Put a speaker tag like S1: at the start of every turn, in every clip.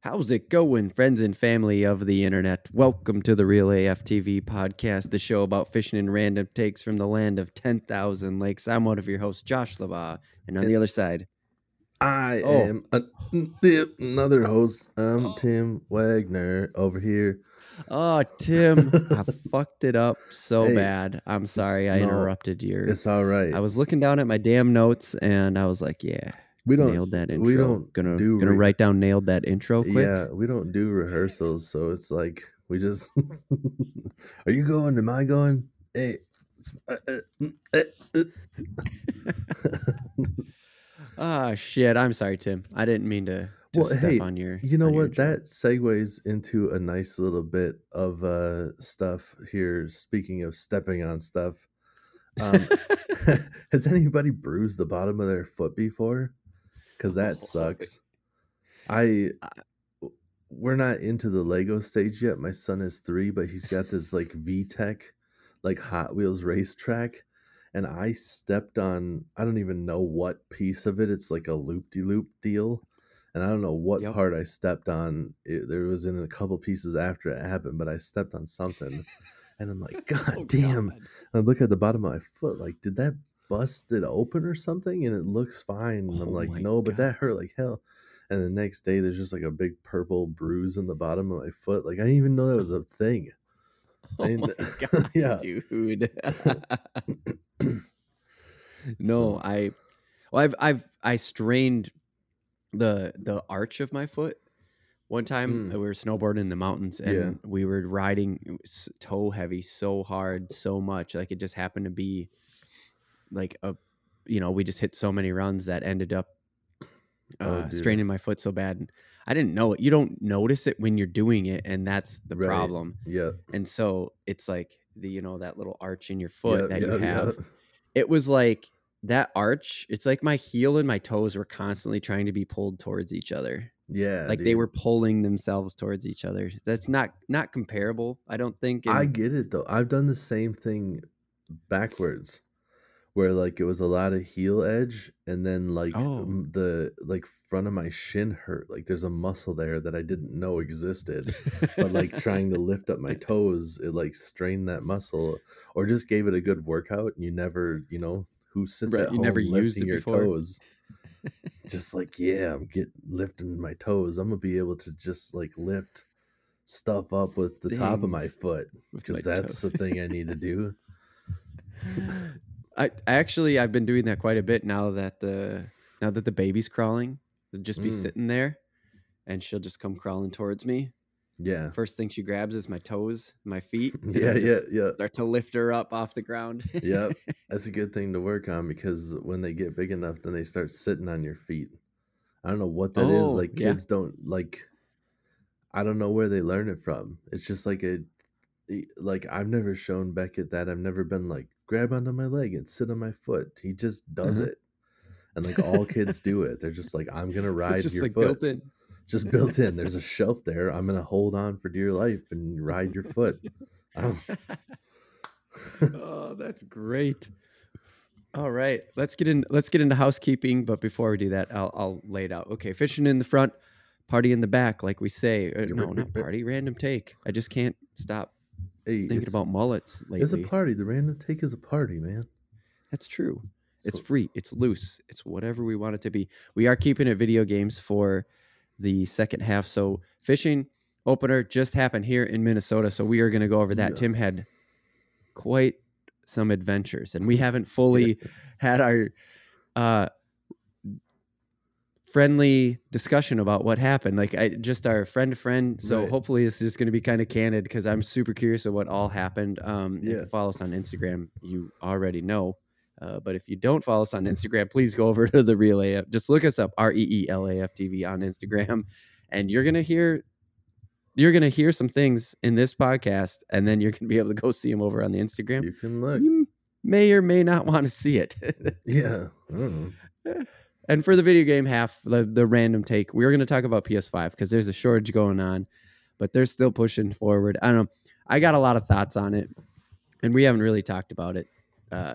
S1: How's it going, friends and family of the internet? Welcome to the Real AF TV podcast, the show about fishing and random takes from the land of 10,000 lakes. I'm one of your hosts, Josh LaBaw, and on the other side,
S2: I
S1: oh,
S2: am another host. I'm Tim Wagner over here.
S1: Tim, I fucked it up so
S2: Hey,
S1: bad. I'm sorry I
S2: no,
S1: interrupted your.
S2: it's all right.
S1: I was looking down at my damn notes, and I was like, yeah,
S2: We don't
S1: nailed that
S2: we
S1: intro.
S2: don't
S1: Gonna
S2: do
S1: write down nailed that intro quick.
S2: we don't do rehearsals, so it's like we just are you going? Am I going? Hey,
S1: Shit. I'm sorry, Tim. I didn't mean to
S2: well,
S1: step
S2: hey,
S1: on your.
S2: you know
S1: on your
S2: what?
S1: intro.
S2: That segues into a nice little bit of stuff here. Speaking of stepping on stuff, um, has anybody bruised the bottom of their foot before? Because that sucks. We're not into the Lego stage yet. My son is 3, but he's got this like VTEC, like Hot Wheels racetrack, and I stepped on. I don't even know what piece of it. It's like a loop-de-loop deal, and I don't know what
S1: Yep.
S2: part I stepped on. There was in a couple pieces after it happened, but I stepped on something, and I'm like, God
S1: Oh,
S2: damn!
S1: God.
S2: And I look at the bottom of my foot, like, did that bust it open or something? And it looks fine. And I'm
S1: Oh
S2: like,
S1: my
S2: no, but
S1: God.
S2: that hurt like hell. And the next day, there's just like a big purple bruise in the bottom of my foot. Like I didn't even know that was a thing.
S1: Oh
S2: And
S1: my God,
S2: yeah.
S1: dude. No,
S2: So
S1: I strained the arch of my foot. One time we were snowboarding in the mountains and we were riding toe heavy so hard, so much. Like it just happened to be like we just hit so many runs that ended up straining my foot so bad. I didn't know it. You don't notice it when you're doing it, and that's the problem.
S2: Yep.
S1: And so it's like that little arch in your foot
S2: Yep.
S1: that you
S2: Yep.
S1: have.
S2: Yep.
S1: It was like that arch. It's like my heel and my toes were constantly trying to be pulled towards each other.
S2: Yeah.
S1: Like
S2: dude.
S1: they were pulling themselves towards each other. That's not comparable, I don't think.
S2: I get it though. I've done the same thing backwards, where like it was a lot of heel edge, and then like the like front of my shin hurt. Like there's a muscle there that I didn't know existed, but like trying to lift up my toes, it like strained that muscle, or just gave it a good workout. And you never, who sits
S1: Right,
S2: at
S1: you
S2: home
S1: never used
S2: lifting
S1: it
S2: your
S1: before.
S2: toes? Just like, yeah, I'm lifting my toes. I'm gonna be able to just like lift stuff up with the top of my foot, because that's the thing I need to do.
S1: I've been doing that quite a bit now that the baby's crawling. She'll just be sitting there and she'll just come crawling towards me.
S2: Yeah.
S1: First thing she grabs is my toes, my feet.
S2: Yeah.
S1: Start to lift her up off the ground.
S2: Yep. That's a good thing to work on, because when they get big enough, then they start sitting on your feet. I don't know what that is. Like kids don't like, I don't know where they learn it from. It's just like like I've never shown Beckett that. I've never been like, grab onto my leg and sit on my foot. He just does it. And like all kids do it. They're just like, I'm going to ride
S1: it's just
S2: your
S1: like
S2: foot.
S1: built in.
S2: Just built in. There's a shelf there. I'm going to hold on for dear life and ride your foot.
S1: Oh, that's great. All right, let's get into housekeeping. But before we do that, I'll lay it out. Okay, fishing in the front, party in the back, like we say. No, not party. Random take. I just can't stop thinking about mullets lately.
S2: It's a party. The random take is a party, man.
S1: That's true. It's free. It's loose. It's whatever we want it to be. We are keeping it video games for the second half. So fishing opener just happened here in Minnesota. So we are going to go over that. Yeah. Tim had quite some adventures, and we haven't fully had our friendly discussion about what happened. Like just our friend to friend. So hopefully this is going to be kind of candid, because I'm super curious of what all happened. If you follow us on Instagram, you already know. But if you don't follow us on Instagram, please go over to the Real AF. Just look us up, REELAF TV on Instagram, and you're gonna hear some things in this podcast, and then you're gonna be able to go see them over on the Instagram.
S2: You can look.
S1: You may or may not want to see it.
S2: Yeah.
S1: And for the video game half, the random take, we're gonna talk about PS5 because there's a shortage going on, but they're still pushing forward. I don't know. I got a lot of thoughts on it, and we haven't really talked about it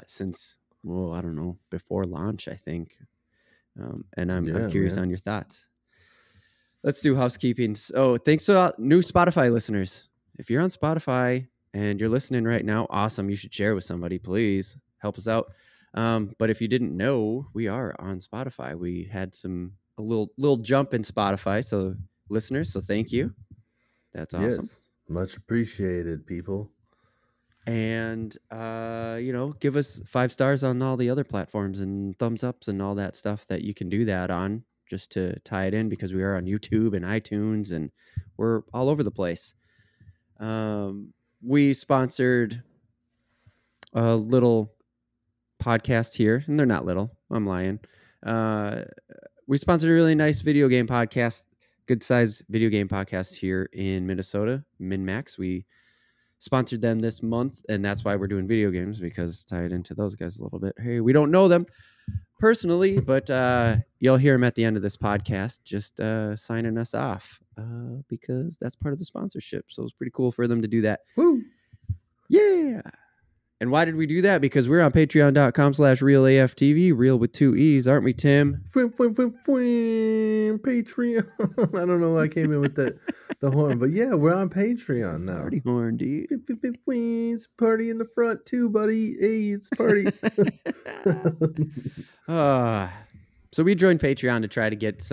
S1: since. Well, I don't know, before launch, I think. And I'm curious on your thoughts. Let's do housekeeping. So thanks to new Spotify listeners. If you're on Spotify and you're listening right now, awesome. You should share with somebody, please. Help us out. But if you didn't know, we are on Spotify. We had a little jump in Spotify. So listeners, so thank you. That's awesome.
S2: Yes, much appreciated, people.
S1: And give us 5 stars on all the other platforms and thumbs ups and all that stuff that you can do that on, just to tie it in, because we are on YouTube and iTunes and we're all over the place. We sponsored a little podcast here, and they're not little. I'm lying. We sponsored a really nice video game podcast, good size video game podcast here in Minnesota, MinMax. We sponsored them this month, and that's why we're doing video games, because tied into those guys a little bit. Hey, we don't know them personally, but you'll hear them at the end of this podcast just signing us off, because that's part of the sponsorship. So it's pretty cool for them to do that.
S2: Woo!
S1: Yeah. And why did we do that? Because we're on patreon.com/realaftv, real with 2 E's, aren't we, Tim?
S2: Patreon. I don't know why I came in with the horn, but yeah, we're on Patreon now.
S1: Party horn, dude.
S2: It's party in the front too, buddy. Hey, it's party.
S1: So we joined Patreon to try to get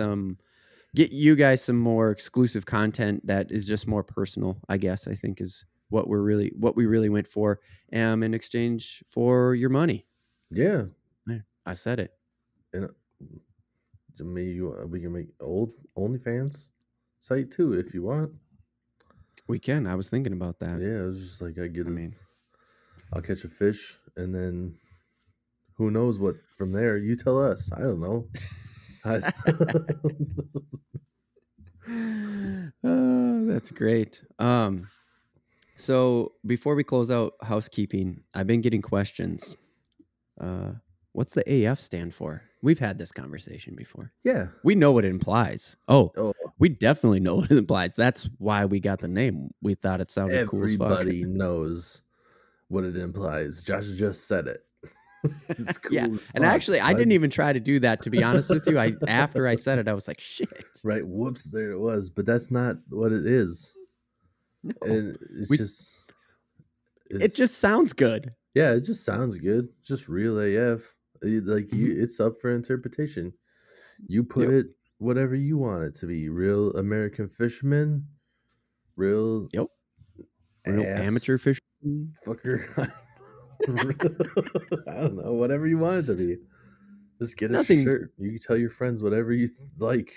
S1: you guys some more exclusive content that is just more personal, I guess, I think is what we really went for, in exchange for your money.
S2: Yeah,
S1: I said it.
S2: And maybe we can make OnlyFans site too if you want.
S1: We can. I was thinking about that.
S2: Yeah, it was just like I'll catch a fish, and then who knows what from there. You tell us. I don't know.
S1: That's great. So before we close out housekeeping, I've been getting questions. What's the AF stand for? We've had this conversation before.
S2: Yeah.
S1: We know what it implies. Oh, we definitely know what it implies. That's why we got the name. We thought it sounded cool as fuck.
S2: Everybody knows what it implies. Josh just said it. It's cool as fuck.
S1: And actually, I didn't even try to do that, to be honest with you. After I said it, I was like, shit.
S2: Right. Whoops, there it was. But that's not what it is.
S1: No.
S2: It
S1: just sounds good.
S2: Yeah, it just sounds good. Just real AF. It's up for interpretation. You put it whatever you want it to be. Real American fisherman. Real
S1: amateur fisherman.
S2: Fucker. I don't know. Whatever you want it to be. Just get a shirt. You can tell your friends whatever you like.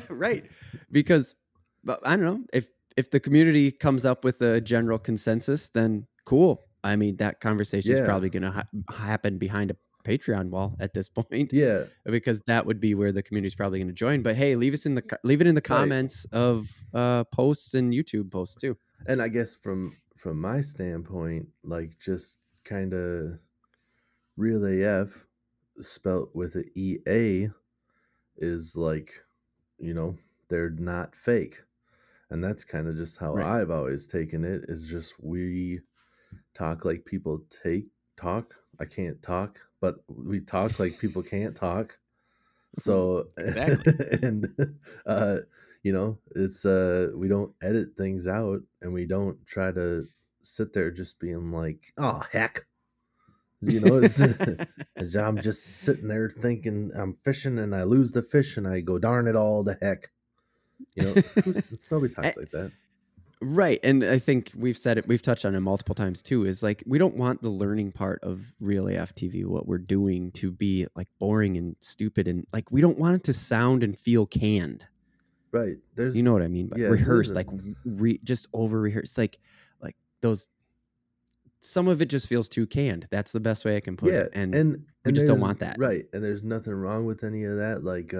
S1: Right. Because I don't know, if the community comes up with a general consensus, then cool. I mean, that conversation is probably going to happen behind a Patreon wall at this point.
S2: Yeah,
S1: because that would be where the community is probably going to join. But hey, leave it in the comments of posts and YouTube posts too.
S2: And I guess from my standpoint, like just kind of real AF spelt with an EA is like, they're not fake. And that's kind of just how I've always taken it, is just we talk like people talk. I can't talk, but we talk like people can't talk. So,
S1: exactly.
S2: And, it's, we don't edit things out, and we don't try to sit there just being like, oh, heck. I'm just sitting there thinking I'm fishing and I lose the fish and I go, darn it all to heck. Nobody talks like that.
S1: Right. And I think we've touched on it multiple times too, is like, we don't want the learning part of Real AF TV, what we're doing, to be like boring and stupid. And like, we don't want it to sound and feel canned.
S2: Right.
S1: You know what I mean? But rehearsed, like just over rehearsed, like those, some of it just feels too canned. That's the best way I can put it. And we just don't want that.
S2: Right. And there's nothing wrong with any of that. Like,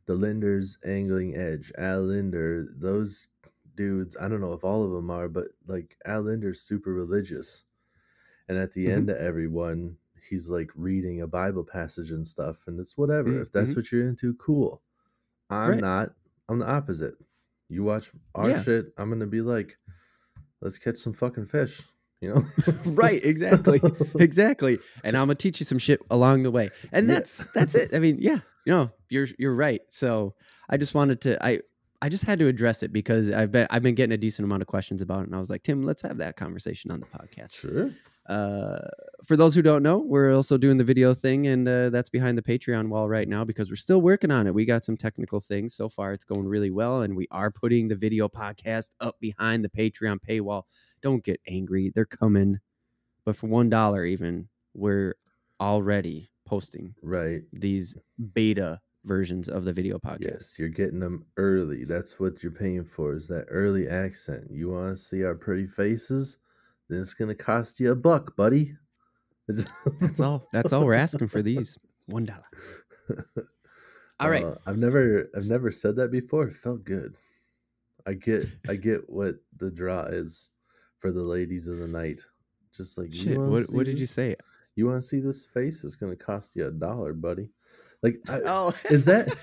S2: the Linder's Angling Edge, Al Linder, those dudes, I don't know if all of them are, but like Al Linder's super religious. And at the end of every one, he's like reading a Bible passage and stuff. And it's whatever. If that's what you're into, cool. I'm not. I'm the opposite. You watch our shit, I'm going to be like, let's catch some fucking fish.
S1: Right, exactly. And I'm gonna teach you some shit along the way, and that's it. I mean, you're right. So I just wanted to, I just had to address it because I've been getting a decent amount of questions about it. And I was like, Tim, let's have that conversation on the podcast.
S2: Sure.
S1: For those who don't know, we're also doing the video thing, and that's behind the Patreon wall right now because we're still working on it. We got some technical things. So far, it's going really well, and we are putting the video podcast up behind the Patreon paywall. Don't get angry. They're coming. But for $1 even, we're already posting these beta versions of the video podcast.
S2: Yes, you're getting them early. That's what you're paying for, is that early accent. You want to see our pretty faces? Then it's gonna cost you $1, buddy.
S1: That's all we're asking for these. $1. All right.
S2: I've never said that before. It felt good. I get what the draw is for the ladies of the night. Just like,
S1: shit, what did you say?
S2: You want to see this face? It's gonna cost you $1, buddy. Like, is that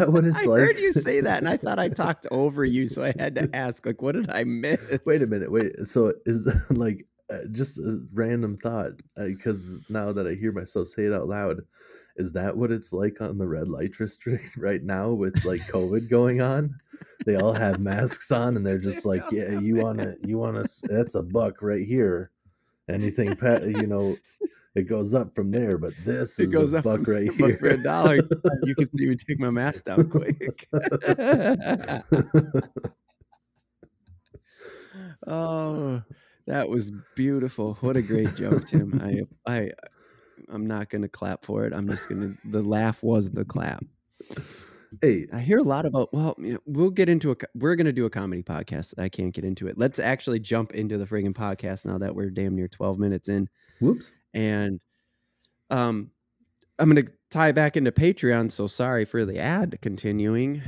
S2: what it's like?
S1: I heard you say that, and I thought I talked over you, so I had to ask, like, what did I miss?
S2: Wait a minute. So is like just a random thought, because now that I hear myself say it out loud, is that what it's like on the red light district right now with like COVID going on? They all have masks on, and they're just like, yeah, you wanna, that's $1 right here. Anything, it goes up from there, but this is $1 right here.
S1: For $1, you can see me take my mask down quick. Oh, that was beautiful. What a great joke, Tim. I'm not going to clap for it. I'm just going to, the laugh was the clap.
S2: Hey,
S1: I hear a lot about, we're going to do a comedy podcast. I can't get into it. Let's actually jump into the friggin' podcast now that we're damn near 12 minutes in.
S2: Whoops.
S1: And I'm going to tie back into Patreon. So sorry for the ad continuing.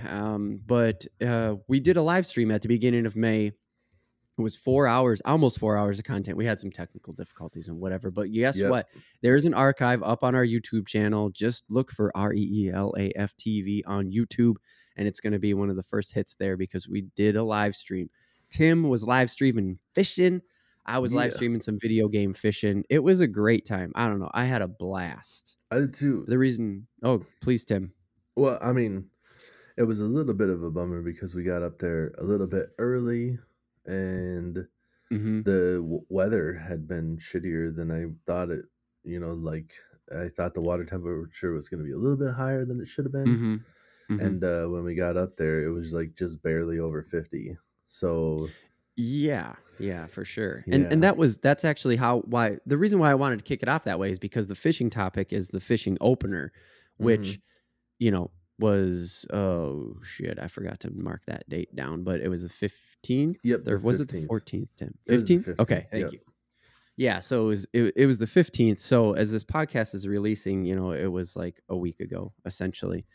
S1: But we did a live stream at the beginning of May. It was 4 hours, almost 4 hours of content. We had some technical difficulties and whatever, but guess what? There's an archive up on our YouTube channel. Just look for REELAF TV on YouTube, and it's going to be one of the first hits there because we did a live stream. Tim was live streaming fishing. I was live streaming some video game fishing. It was a great time. I don't know. I had a blast.
S2: I did too.
S1: Please, Tim.
S2: Well, I mean, it was a little bit of a bummer because we got up there a little bit early. And the weather had been shittier than I thought it, like I thought the water temperature was going to be a little bit higher than it should have been. And when we got up there, it was like just barely over 50. So
S1: yeah, for sure. Yeah. And that's actually the reason why I wanted to kick it off that way is because the fishing topic is the fishing opener, which, was, I forgot to mark that date down, but it was the 15th.
S2: Yep.
S1: Or was 15th. It the 14th, Tim? 15th? Okay, thank you. Yeah, so it was the 15th. So as this podcast is releasing, it was like a week ago, essentially.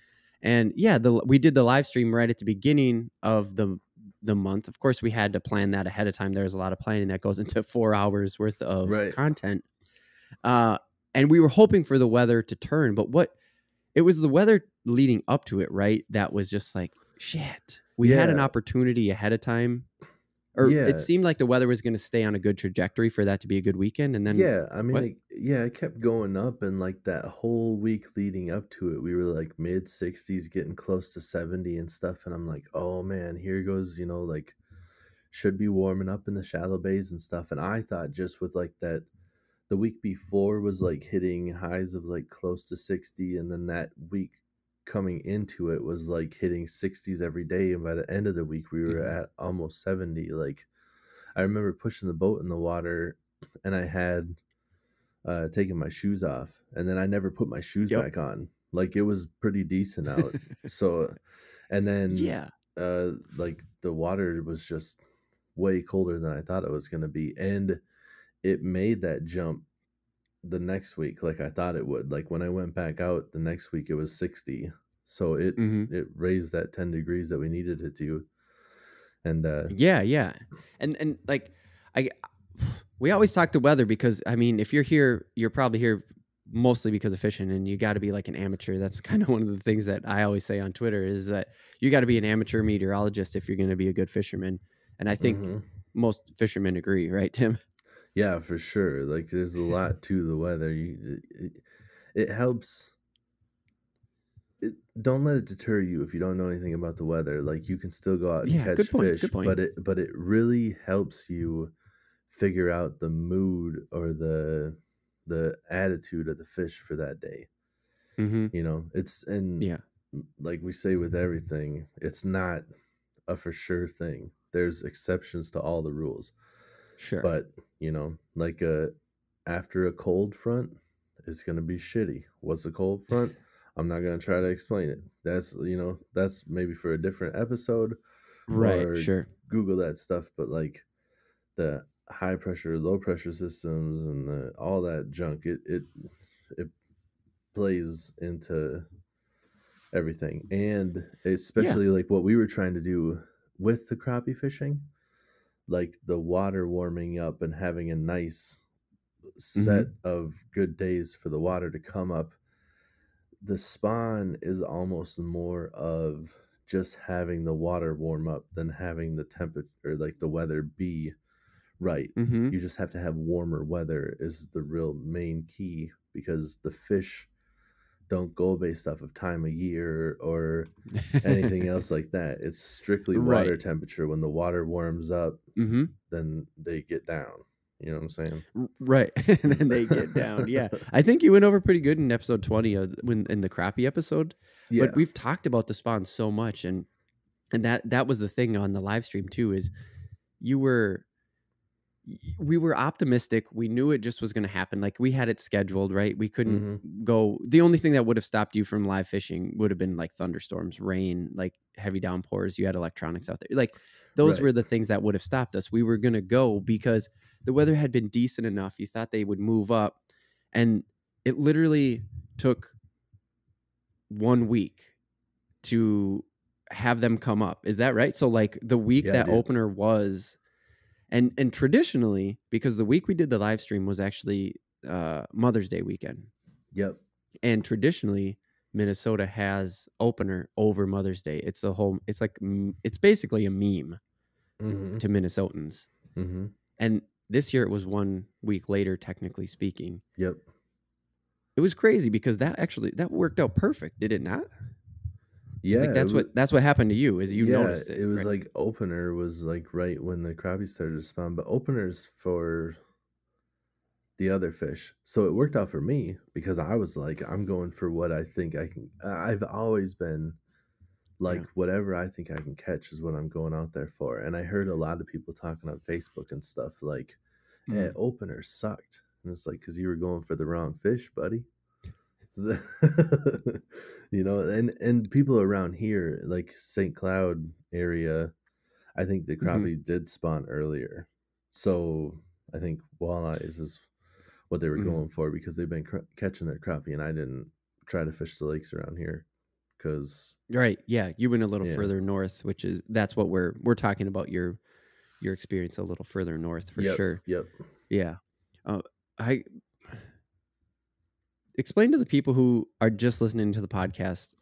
S1: And yeah, we did the live stream right at the beginning of the month. Of course, we had to plan that ahead of time. There's a lot of planning that goes into 4 hours worth of content. And we were hoping for the weather to turn, but it was the weather leading up to it, right? That was just like, shit. We had an opportunity ahead of time. Or it seemed like the weather was going to stay on a good trajectory for that to be a good weekend. And then,
S2: it kept going up. And like that whole week leading up to it, we were like mid 60s, getting close to 70 and stuff. And I'm like, oh man, here goes, like should be warming up in the shallow bays and stuff. And I thought just with like that, the week before was like hitting highs of like close to 60. And then that week coming into it was like hitting 60s every day. And by the end of the week, we were at almost 70. Like I remember pushing the boat in the water and I had taken my shoes off and then I never put my shoes back on. Like it was pretty decent out. So, and then, like the water was just way colder than I thought it was going to be. And it made that jump the next week like I thought it would. Like when I went back out the next week, it was 60. So it raised that 10 degrees that we needed it to. And
S1: and like we always talk the weather because I mean, if you're here, you're probably here mostly because of fishing, and you got to be like an amateur. That's kind of one of the things that I always say on Twitter is that you got to be an amateur meteorologist if you're going to be a good fisherman. And I think most fishermen agree, right, Tim?
S2: Yeah, for sure. Like there's a lot to the weather. It helps. don't let it deter you if you don't know anything about the weather. Like, you can still go out and
S1: Yeah,
S2: catch
S1: good point.
S2: fish,
S1: Good point.
S2: but it really helps you figure out the mood or the attitude of the fish for that day.
S1: Mm-hmm.
S2: You know,
S1: Yeah,
S2: like we say with everything, it's not a for sure thing. There's exceptions to all the rules.
S1: sure.
S2: But, like after a cold front, it's gonna be shitty. What's a cold front? I'm not gonna try to explain it. That's maybe for a different episode,
S1: Right.
S2: or
S1: Sure.
S2: Google that stuff. But like the high pressure, low pressure systems, and all that junk, it plays into everything, and
S1: Yeah.
S2: especially like what we were trying to do with the crappie fishing, like the water warming up and having a nice
S1: Mm-hmm.
S2: set of good days for the water to come up. The spawn is almost more of just having the water warm up than having the temperature, or like the weather be right.
S1: Mm-hmm.
S2: You just have to have warmer weather is the real main key, because the fish don't go based off of time of year or anything else like that. It's strictly
S1: Right.
S2: water temperature. When the water warms up,
S1: Mm-hmm.
S2: then they get down. You know what I'm saying?
S1: Right. And then they get down. Yeah. I think you went over pretty good in episode 20 when in the crappie episode. But
S2: Yeah.
S1: we've talked about the spawn so much, and that was the thing on the live stream too, is you were we were optimistic. We knew it just was going to happen. Like, we had it scheduled, right? We couldn't
S2: Mm-hmm.
S1: go. The only thing that would have stopped you from live fishing would have been like thunderstorms, rain, like heavy downpours. You had electronics out there. Like, those
S2: Right.
S1: were the things that would have stopped us. We were going to go because the weather had been decent enough. You thought they would move up, and it literally took 1 week to have them come up. Is that right? So like the week
S2: Yeah,
S1: that
S2: dude.
S1: opener was, and traditionally, because the week we did the live stream was actually Mother's Day weekend,
S2: Yep.
S1: and traditionally Minnesota has opener over Mother's Day. It's like it's basically a meme
S2: Mm-hmm.
S1: to Minnesotans.
S2: Mm-hmm.
S1: And this year it was 1 week later, technically speaking.
S2: Yep.
S1: It was crazy because that worked out perfect, did it not?
S2: Yeah.
S1: Like, that's what happened to you, is you
S2: Yeah.
S1: noticed it,
S2: It was
S1: right?
S2: like opener was like right when the crappie started to spawn, but openers for the other fish. So it worked out for me because I was like, I'm going for what I think I can. I've always been like,
S1: Yeah.
S2: whatever I think I can catch is what I'm going out there for. And I heard a lot of people talking on Facebook and stuff like, opener sucked. And it's like, because you were going for the wrong fish, buddy. And people around here, like St. Cloud area, I think the
S1: Mm-hmm.
S2: crappie did spawn earlier. So I think walleyes is what they were
S1: Mm-hmm.
S2: going for, because they've been catching their crappie, and I didn't try to fish the lakes around here because
S1: Right. Yeah. You went a little
S2: yeah.
S1: further north, that's what we're talking about, your experience a little further north for
S2: Yep.
S1: sure.
S2: Yep.
S1: Yeah. I explain to the people who are just listening to the podcast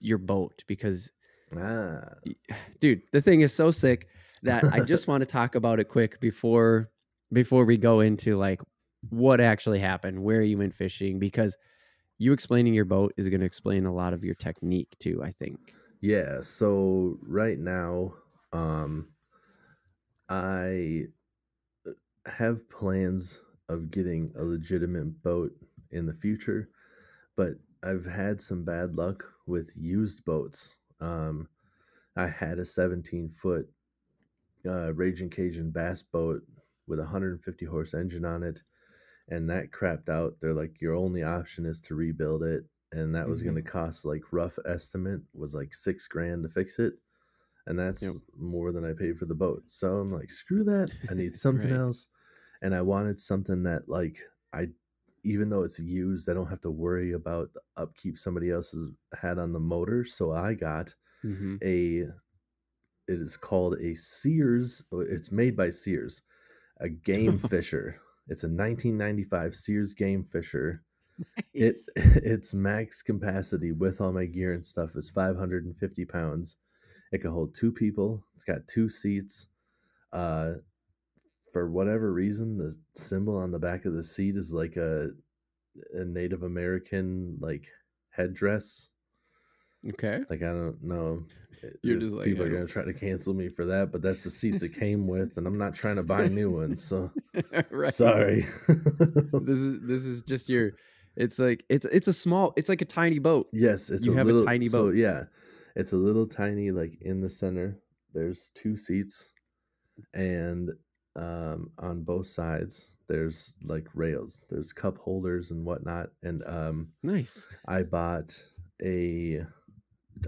S1: your boat, because dude, the thing is so sick that I just want to talk about it quick before we go into like what actually happened, where you went fishing, because you explaining your boat is going to explain a lot of your technique too, I think.
S2: Yeah. So right now, I have plans of getting a legitimate boat in the future, but I've had some bad luck with used boats. I had a 17-foot Raging Cajun bass boat with a 150 horse engine on it, and that crapped out. They're like, your only option is to rebuild it, and that was going to cost, like, rough estimate was like $6,000 to fix it, and that's more than I paid for the boat. So I'm like, screw that. I need something
S1: Right.
S2: else, and I wanted something that, like, even though it's used, I don't have to worry about the upkeep somebody else has had on the motor. So I got
S1: Mm-hmm.
S2: it is called a Sears. It's made by Sears, a Game Fisher. It's a 1995 Sears Game Fisher.
S1: Nice.
S2: Its max capacity with all my gear and stuff is 550 pounds. It can hold 2 people. It's got 2 seats. For whatever reason, the symbol on the back of the seat is like a Native American like headdress.
S1: Okay.
S2: Like, I don't know
S1: You're
S2: if
S1: just like,
S2: people are going to try to cancel me for that, but that's the seats it came with, and I'm not trying to buy new ones. So
S1: right.
S2: sorry.
S1: This is just your. It's like it's like a tiny boat.
S2: Yes, it's
S1: you
S2: a
S1: have
S2: little.
S1: a tiny
S2: So
S1: boat.
S2: yeah, it's a little tiny. Like in the center, there's 2 seats, and on both sides there's like rails. There's cup holders and whatnot. And
S1: Nice.
S2: I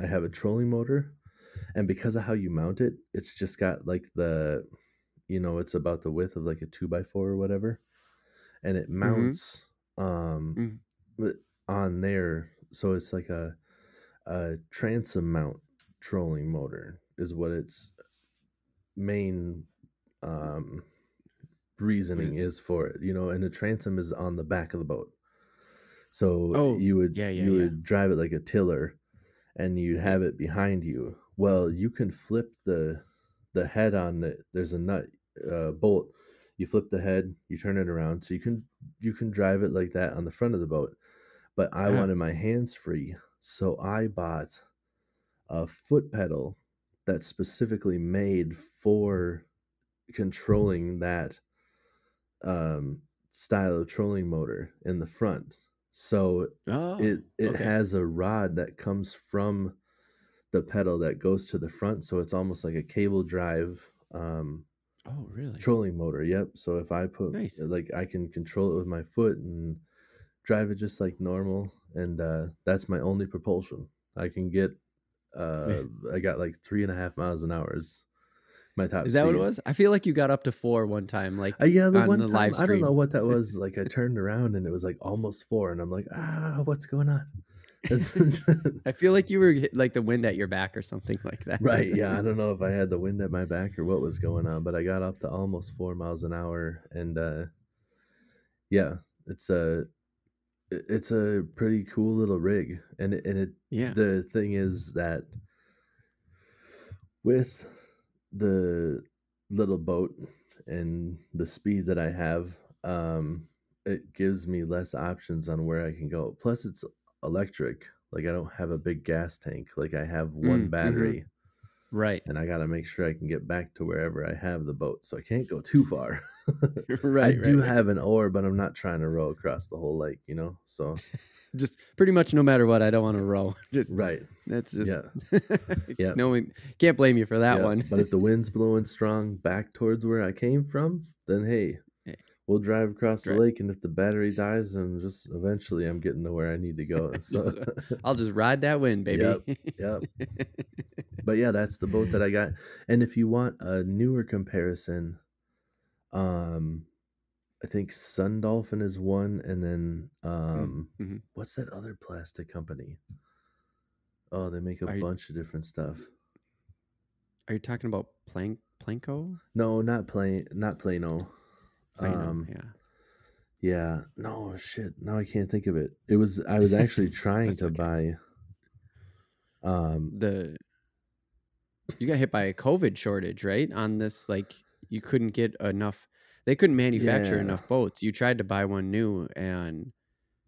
S2: have a trolling motor, and because of how you mount it, it's just got like it's about the width of like a 2x4 or whatever, and it mounts
S1: Mm.
S2: on there, so it's like a transom mount trolling motor is what its main um, reasoning is for it, and the transom is on the back of the boat. So
S1: Oh,
S2: you would
S1: yeah.
S2: drive it like a tiller, and you'd have it behind you. Well, you can flip the head on it. There's a nut bolt. You flip the head, you turn it around, so you can drive it like that on the front of the boat. But I wanted my hands free, so I bought a foot pedal that's specifically made for controlling that style of trolling motor in the front. So it
S1: okay.
S2: has a rod that comes from the pedal that goes to the front, so it's almost like a cable drive
S1: Oh, really?
S2: trolling motor. Yep. So if I put
S1: Nice.
S2: like, I can control it with my foot and drive it just like normal, and that's my only propulsion. I can get I got like 3.5 miles an hour is my top
S1: Is that what it
S2: speed.
S1: was? I feel like you got up to 4 one time, like
S2: Yeah, the
S1: on
S2: one
S1: the
S2: time,
S1: live
S2: I don't know
S1: stream.
S2: what that was. Like, I turned around and it was like almost 4, and I'm like, what's going on?
S1: I feel like you were like the wind at your back or something like that.
S2: Right. Yeah. I don't know if I had the wind at my back or what was going on, but I got up to almost 4 miles an hour, and yeah, it's a pretty cool little rig, and
S1: Yeah.
S2: the thing is that with the little boat and the speed that I have, it gives me less options on where I can go. Plus, it's electric. Like, I don't have a big gas tank. Like, I have one battery,
S1: Right.
S2: and I got to make sure I can get back to wherever I have the boat. So I can't go too far. I
S1: Right.
S2: do have an oar, but I'm not trying to row across the whole lake, So
S1: Just pretty much no matter what, I don't want to row. Just
S2: right.
S1: That's just
S2: Yeah.
S1: No one can't blame you for that one.
S2: But if the wind's blowing strong back towards where I came from, then hey, we'll drive across the lake, and if the battery dies, then just eventually I'm getting to where I need to go. So
S1: I'll just ride that wind, baby.
S2: Yep. But yeah, that's the boat that I got. And if you want a newer comparison, I think Sun Dolphin is one, and then what's that other plastic company? Oh, they make a bunch of different stuff.
S1: Are you talking about Planko?
S2: No, not Plano.
S1: Plano, yeah.
S2: Yeah. No, shit. Now I can't think of it. I was actually trying to buy
S1: you got hit by a COVID shortage, right? On this, like, you couldn't get enough. They couldn't manufacture enough boats. You tried to buy one new, and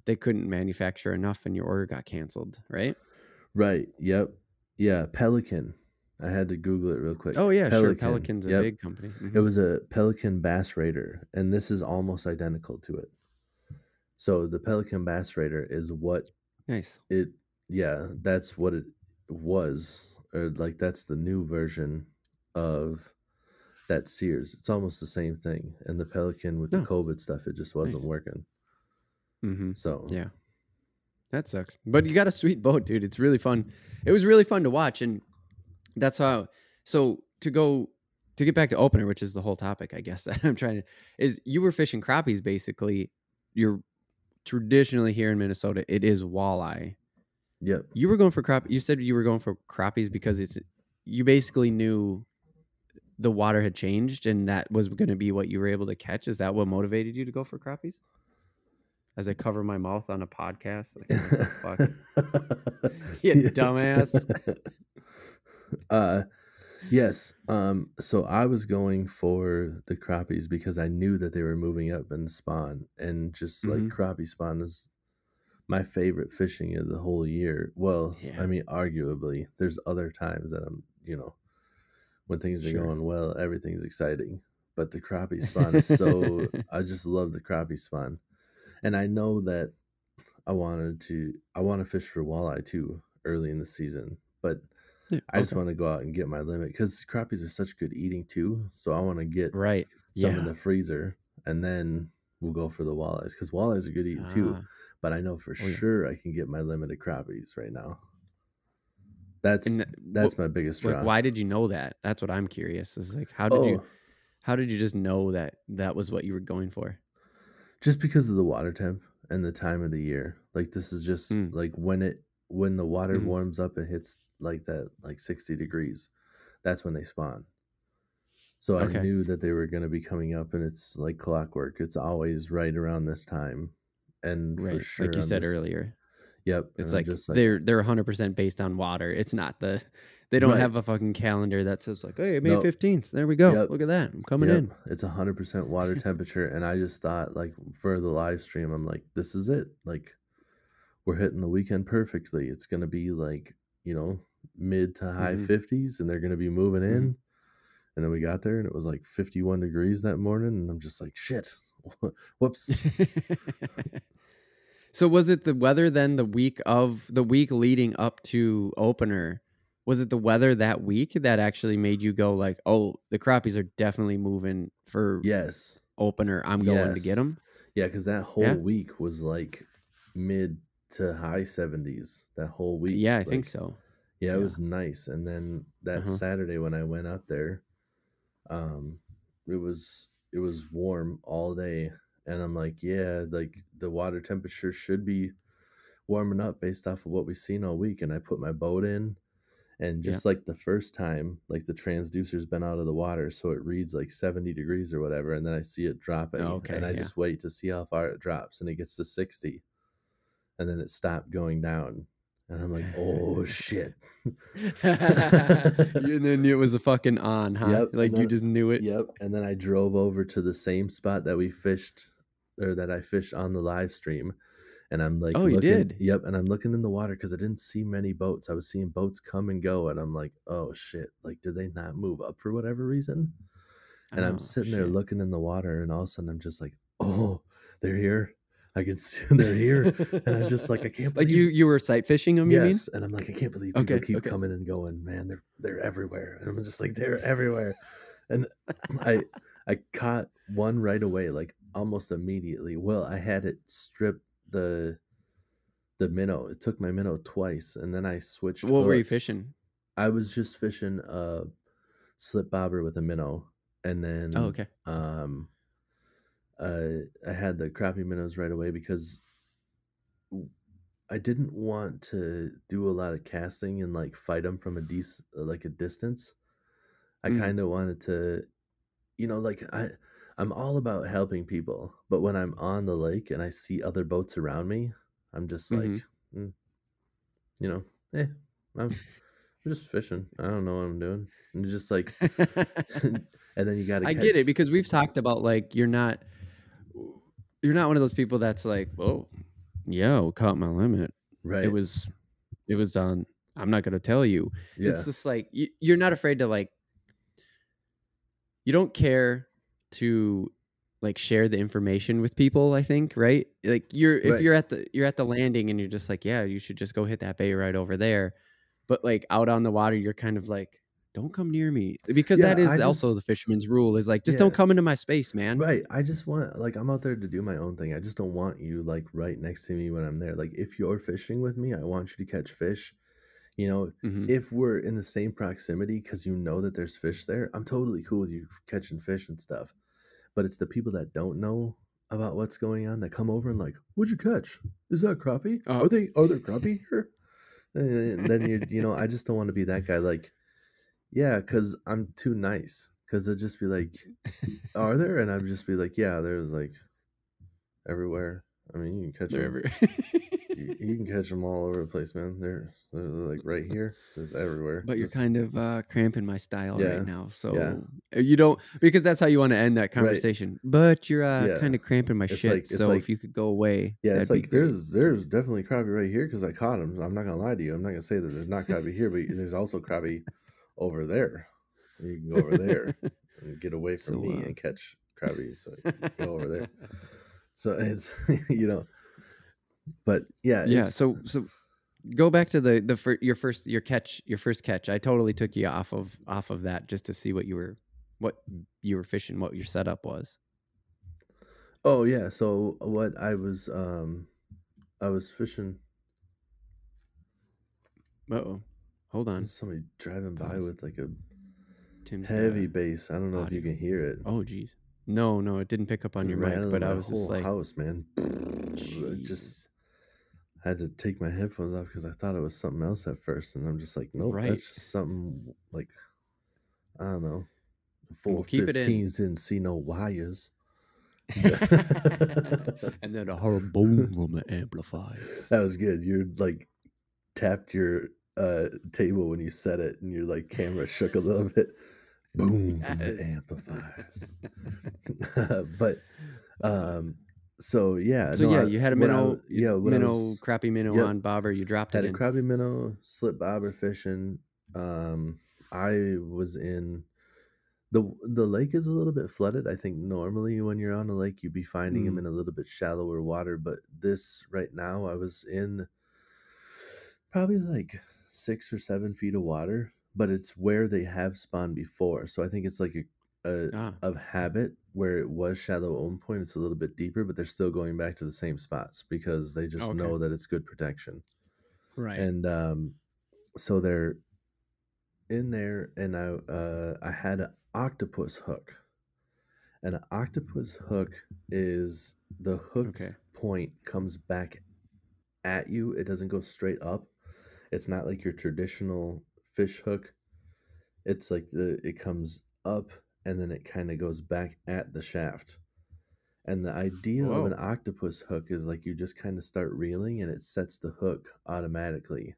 S1: they couldn't manufacture enough, and your order got canceled, right?
S2: Right. Yep. Yeah. Pelican. I had to Google it real quick.
S1: Oh yeah, Pelican. Sure. Pelican's a big company.
S2: It was a Pelican Bass Raider, and this is almost identical to it. So the Pelican Bass Raider is what
S1: nice.
S2: That's what it was, or like that's the new version of that Sears. It's almost the same thing. And the Pelican with the COVID stuff, it just wasn't working. So
S1: yeah, that sucks. But you got a sweet boat, dude. It's really fun. It was really fun to watch, and that's how. So to get back to opener, which is the whole topic, I guess that I'm trying to, is you were fishing crappies basically. You're traditionally here in Minnesota, it is walleye.
S2: Yep.
S1: You were going for you said you were going for crappies because you basically knew the water had changed and that was going to be what you were able to catch. Is that what motivated you to go for crappies? As I cover my mouth on a podcast. Like, fuck. You dumbass.
S2: Yes. So I was going for the crappies because I knew that they were moving up in spawn, and just like crappie spawn is my favorite fishing of the whole year. Well, I mean, arguably, there's other times that I'm, when things are going well, everything's exciting. But the crappie spawn is so, I just love the crappie spawn. And I know that I want to fish for walleye too early in the season, but I just want to go out and get my limit because crappies are such good eating too. So I want to get some in the freezer, and then we'll go for the walleyes because walleyes are good eating too. But I know for sure I can get my limit of crappies right now. That's my biggest draw.
S1: Like, why did you know that? That's what I'm curious. Is like, how did you just know that was what you were going for?
S2: Just because of the water temp and the time of the year. Like, this is just like when the water warms up and hits like that, like 60 degrees, that's when they spawn. So I knew that they were going to be coming up, and it's like clockwork. It's always right around this time. And for sure,
S1: like you said earlier.
S2: Yep.
S1: It's like they're 100% based on water. It's not they don't have a fucking calendar that says like, hey, May 15th. There we go. Yep. Look at that. I'm coming in.
S2: It's 100% water temperature. And I just thought, like, for the live stream, I'm like, this is it. Like, we're hitting the weekend perfectly. It's going to be like, mid to high 50s, and they're going to be moving in. And then we got there, and it was like 51 degrees that morning. And I'm just like, shit. Whoops.
S1: So was it the weather then the week leading up to opener? Was it the weather that week that actually made you go like, oh, the crappies are definitely moving for opener. I'm going to get them?
S2: Yeah, because that whole week was like mid to high 70s that whole week.
S1: Yeah, I think so.
S2: Yeah, it was nice. And then that Saturday when I went up there, it was warm all day. And I'm like, yeah, like the water temperature should be warming up based off of what we've seen all week. And I put my boat in, and just like the first time, like the transducer's been out of the water, so it reads like 70 degrees or whatever. And then I see it dropping, and I just wait to see how far it drops, and it gets to 60, and then it stopped going down. And I'm like, oh shit.
S1: And then it was a fucking on, huh?
S2: Yep.
S1: Like you just knew it.
S2: Yep. And then I drove over to the same spot that we fished, or that I fished on the live stream. And I'm like,
S1: you did?
S2: Yep. And I'm looking in the water because I didn't see many boats. I was seeing boats come and go. And I'm like, oh shit. Like, did they not move up for whatever reason? And I'm sitting there looking in the water, and all of a sudden I'm just like, oh, they're here. I can see they're here. And I'm just like, I can't believe.
S1: Like you were sight fishing them, you mean?
S2: Yes. And I'm like, I can't believe people keep coming and going, man. They're everywhere. And I'm just like, they're everywhere. And I caught one right away, like almost immediately. Well, I had it strip the minnow. It took my minnow twice, and then I switched.
S1: What were you fishing?
S2: I was just fishing a slip bobber with a minnow, and then I had the crappie minnows right away because I didn't want to do a lot of casting and like fight them from a distance. I kind of wanted to, like I'm all about helping people, but when I'm on the lake and I see other boats around me, I'm just like, I'm just fishing. I don't know what I'm doing. And just like, and then you got to.
S1: I get it, because we've talked about like you're not one of those people that's like, well, yeah, we caught my limit.
S2: Right.
S1: It was on. I'm not gonna tell you.
S2: Yeah.
S1: It's just like you're not afraid to like. You don't care to like share the information with people, I think, right? Like if you're at the landing and you're just like, yeah, you should just go hit that bay right over there. But like out on the water, you're kind of like, don't come near me, because that is also the fisherman's rule, is like, just don't come into my space, man.
S2: Right. I just want, like, I'm out there to do my own thing. I just don't want you like right next to me when I'm there. Like, if you're fishing with me, I want you to catch fish. If we're in the same proximity because that there's fish there, I'm totally cool with you catching fish and stuff. But it's the people that don't know about what's going on that come over and like, what'd you catch? Is that crappie? Are there crappie here? And then I just don't want to be that guy. Like, yeah, because I'm too nice. Because they'll just be like, are there? And I'd just be like, yeah, there's like everywhere. I mean, you can catch them. You can catch them all over the place, man. They're like right here. It's everywhere.
S1: But you're kind of cramping my style right now, so
S2: yeah.
S1: you don't, because that's how you want to end that conversation.
S2: Right.
S1: But you're kind of cramping my shit.
S2: Like,
S1: so if you could go away,
S2: yeah,
S1: that'd
S2: it's like
S1: be great.
S2: there's definitely crappie right here because I caught him. I'm not gonna lie to you. I'm not gonna say that there's not crappie here, but there's also crappie over there. You can go over there and get away from me and catch crappie. So you can go over there. So it's but yeah.
S1: So go back to your first catch. I totally took you off of that just to see what you were fishing, what your setup was.
S2: Oh yeah. So what I was fishing.
S1: Uh-oh. Hold on.
S2: There's somebody driving by with like a
S1: Tim's
S2: heavy bass. I don't know if you can hear it.
S1: Oh geez. No, it didn't pick up on your mic, but I was just like,
S2: house, man. Just had to take my headphones off because I thought it was something else at first, and I'm just like, nope, that's just something like, I don't know, 415s didn't see no wires.
S1: And then a horrible boom from the amplifiers.
S2: That was good. You're like tapped your table when you said it, and your like camera shook a little bit. Boom from the amplifiers. But so yeah,
S1: you had a crappie minnow on bobber. You dropped it.
S2: Had a crappie minnow, slip bobber fishing. I was in the lake is a little bit flooded. I think normally when you're on a lake, you'd be finding them in a little bit shallower water, but this right now, I was in probably like 6 or 7 feet of water, but it's where they have spawned before. So I think it's like of habit where it was shallow at one point. It's a little bit deeper, but they're still going back to the same spots because they just know that it's good protection.
S1: Right.
S2: And so they're in there, and I had an octopus hook. And an octopus hook is the hook point comes back at you. It doesn't go straight up. It's not like your traditional fish hook. It's like it comes up and then it kind of goes back at the shaft. And the idea of an octopus hook is like you just kind of start reeling and it sets the hook automatically.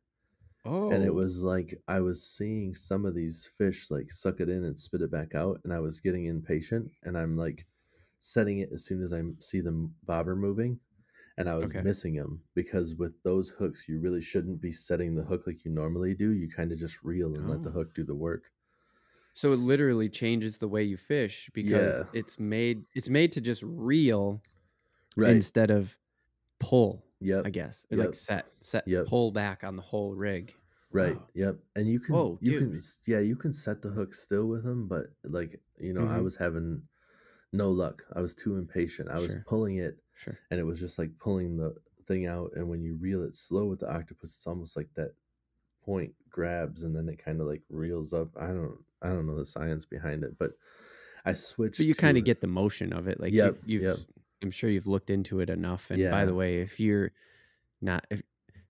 S2: And it was like I was seeing some of these fish like suck it in and spit it back out, and I was getting impatient, and I'm like setting it as soon as I see the bobber moving, and I was missing them because with those hooks you really shouldn't be setting the hook like you normally do. You kind of just reel and let the hook do the work.
S1: So it literally changes the way you fish because it's made to just reel instead of pull.
S2: Yep.
S1: I guess it's like set pull back on the whole rig.
S2: Right. Wow. Yep. And you can set the hook still with them, but like, I was having no luck. I was too impatient. I was pulling it and it was just like pulling the thing out, and when you reel it slow with the octopus, it's almost like that point grabs and then it kind of like reels up. I don't know the science behind it, but I switched.
S1: But you kind of get the motion of it. Like I'm sure you've looked into it enough. And by the way, if you're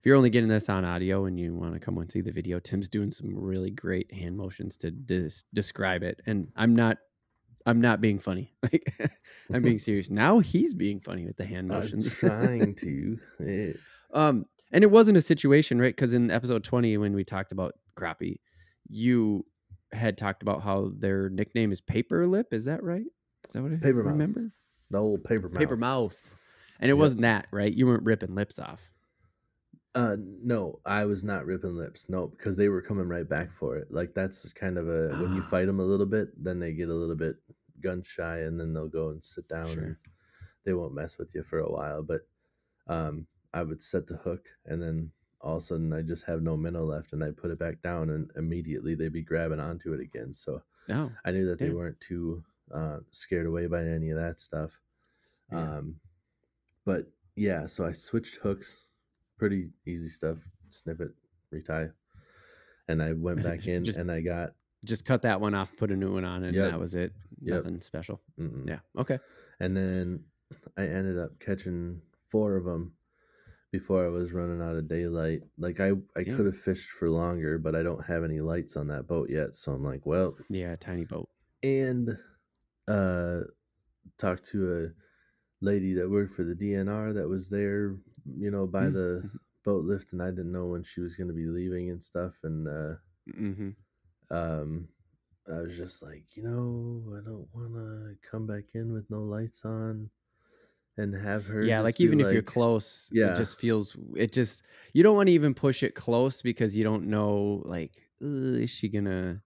S1: only getting this on audio and you want to come and see the video, Tim's doing some really great hand motions to describe it. And I'm not being funny. Like I'm being serious. Now he's being funny with the hand motions.
S2: I'm trying to.
S1: And it wasn't a situation, right? Because in episode 20, when we talked about crappie, you had talked about how their nickname is Paper Lip. Is that right? Is that what I remember?
S2: Mouth. The old paper mouth.
S1: Paper mouth. And it wasn't that, right? You weren't ripping lips off.
S2: No, I was not ripping lips. No, because they were coming right back for it. Like that's kind of when you fight them a little bit, then they get a little bit gun shy, and then they'll go and sit down and they won't mess with you for a while. But I would set the hook, and then all of a sudden I just have no minnow left, and I put it back down, and immediately they'd be grabbing onto it again. So I knew that they weren't too scared away by any of that stuff. But yeah, so I switched hooks. Pretty easy stuff. Snip it, retie, and I went back in and I got
S1: just cut that one off, put a new one on, and that was it. Nothing special.
S2: Mm-mm.
S1: Yeah. Okay.
S2: And then I ended up catching 4 of them before I was running out of daylight. Like I could have fished for longer, but I don't have any lights on that boat yet. So I'm like, well,
S1: tiny boat.
S2: And talked to lady that worked for the DNR that was there, by the boat lift, and I didn't know when she was going to be leaving and stuff. And I was just like, I don't want to come back in with no lights on and have her.
S1: Yeah, like even if you're close, it just feels, you don't want to even push it close because you don't know, like, is she gonna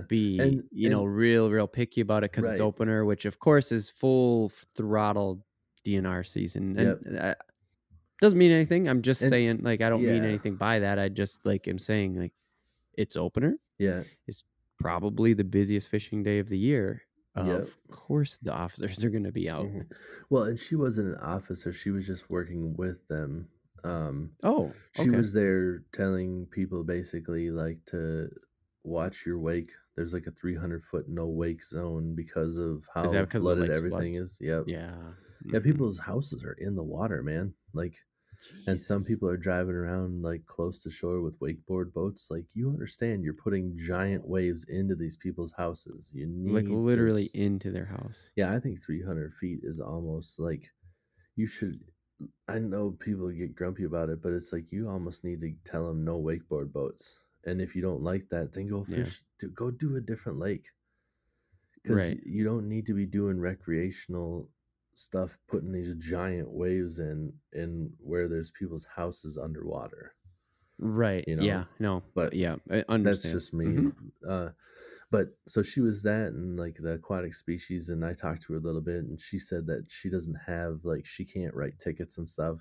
S1: be real picky about it because it's opener, which of course is full throttle DNR season, and doesn't mean anything. I'm just saying, like, I don't mean anything by that. I just am saying, like, it's opener.
S2: Yeah,
S1: it's probably the busiest fishing day of the year. Of course, the officers are going to be out.
S2: Well, and she wasn't an officer; she was just working with them. She
S1: okay.
S2: was there telling people basically like to watch your wake. There's like a 300-foot no wake zone because of how flooded everything is. Yep.
S1: Yeah.
S2: Yeah, people's houses are in the water, man. Like, and some people are driving around like close to shore with wakeboard boats. Like, you understand, you're putting giant waves into these people's houses. You need
S1: like literally into their house.
S2: Yeah, I think 300 feet is almost like you should. I know people get grumpy about it, but it's like you almost need to tell them no wakeboard boats. And if you don't like that, then go fish. Go do a different lake. Because you don't need to be doing recreational stuff, putting these giant waves in where there's people's houses underwater.
S1: Right. Yeah. No.
S2: But
S1: yeah, I understand.
S2: That's just me. But so she was that and like the aquatic species, and I talked to her a little bit, and she said that she doesn't have she can't write tickets and stuff,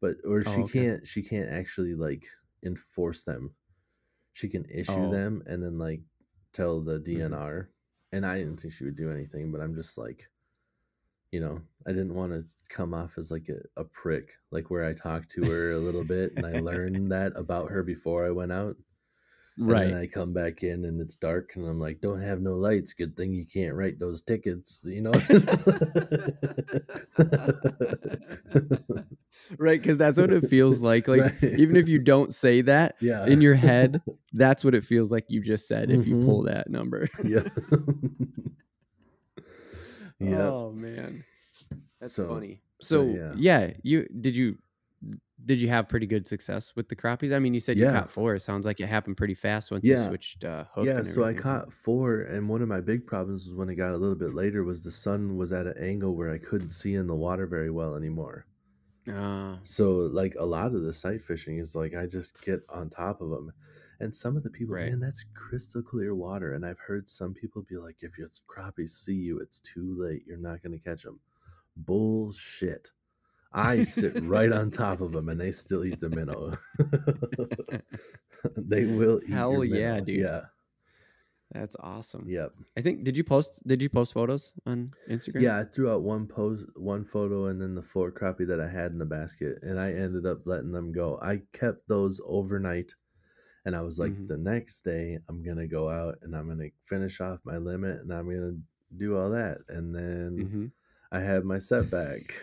S2: she can't actually like enforce them. She can issue them and then like tell the DNR. And I didn't think she would do anything, but I'm just like, I didn't want to come off as like a prick, like where I talked to her a little bit and I learned that about her before I went out. Right. And then I come back in and it's dark and I'm like, don't have no lights. Good thing you can't write those tickets,
S1: Right, because that's what it feels like. Like, even if you don't say that in your head, that's what it feels like you just said if you pull that number.
S2: Yeah.
S1: Oh, man. That's funny. So did you have pretty good success with the crappies? I mean, you said you caught 4. It sounds like it happened pretty fast once you switched hook.
S2: Yeah, so I caught 4, and one of my big problems was when it got a little bit later was the sun was at an angle where I couldn't see in the water very well anymore. So like a lot of the sight fishing is like I just get on top of them, and some of the people, man, that's crystal clear water, and I've heard some people be like, if your crappies see you, it's too late, you're not going to catch them. Bullshit. I sit right on top of them and they still eat the minnow. They will eat
S1: Hell
S2: your minnow.
S1: Yeah, dude.
S2: Yeah.
S1: That's awesome.
S2: Yep.
S1: I think did you post photos on Instagram?
S2: Yeah, I threw out one photo and then the 4 crappie that I had in the basket, and I ended up letting them go. I kept those overnight, and I was like, the next day I'm gonna go out and I'm gonna finish off my limit and I'm gonna do all that. And then I had my setback.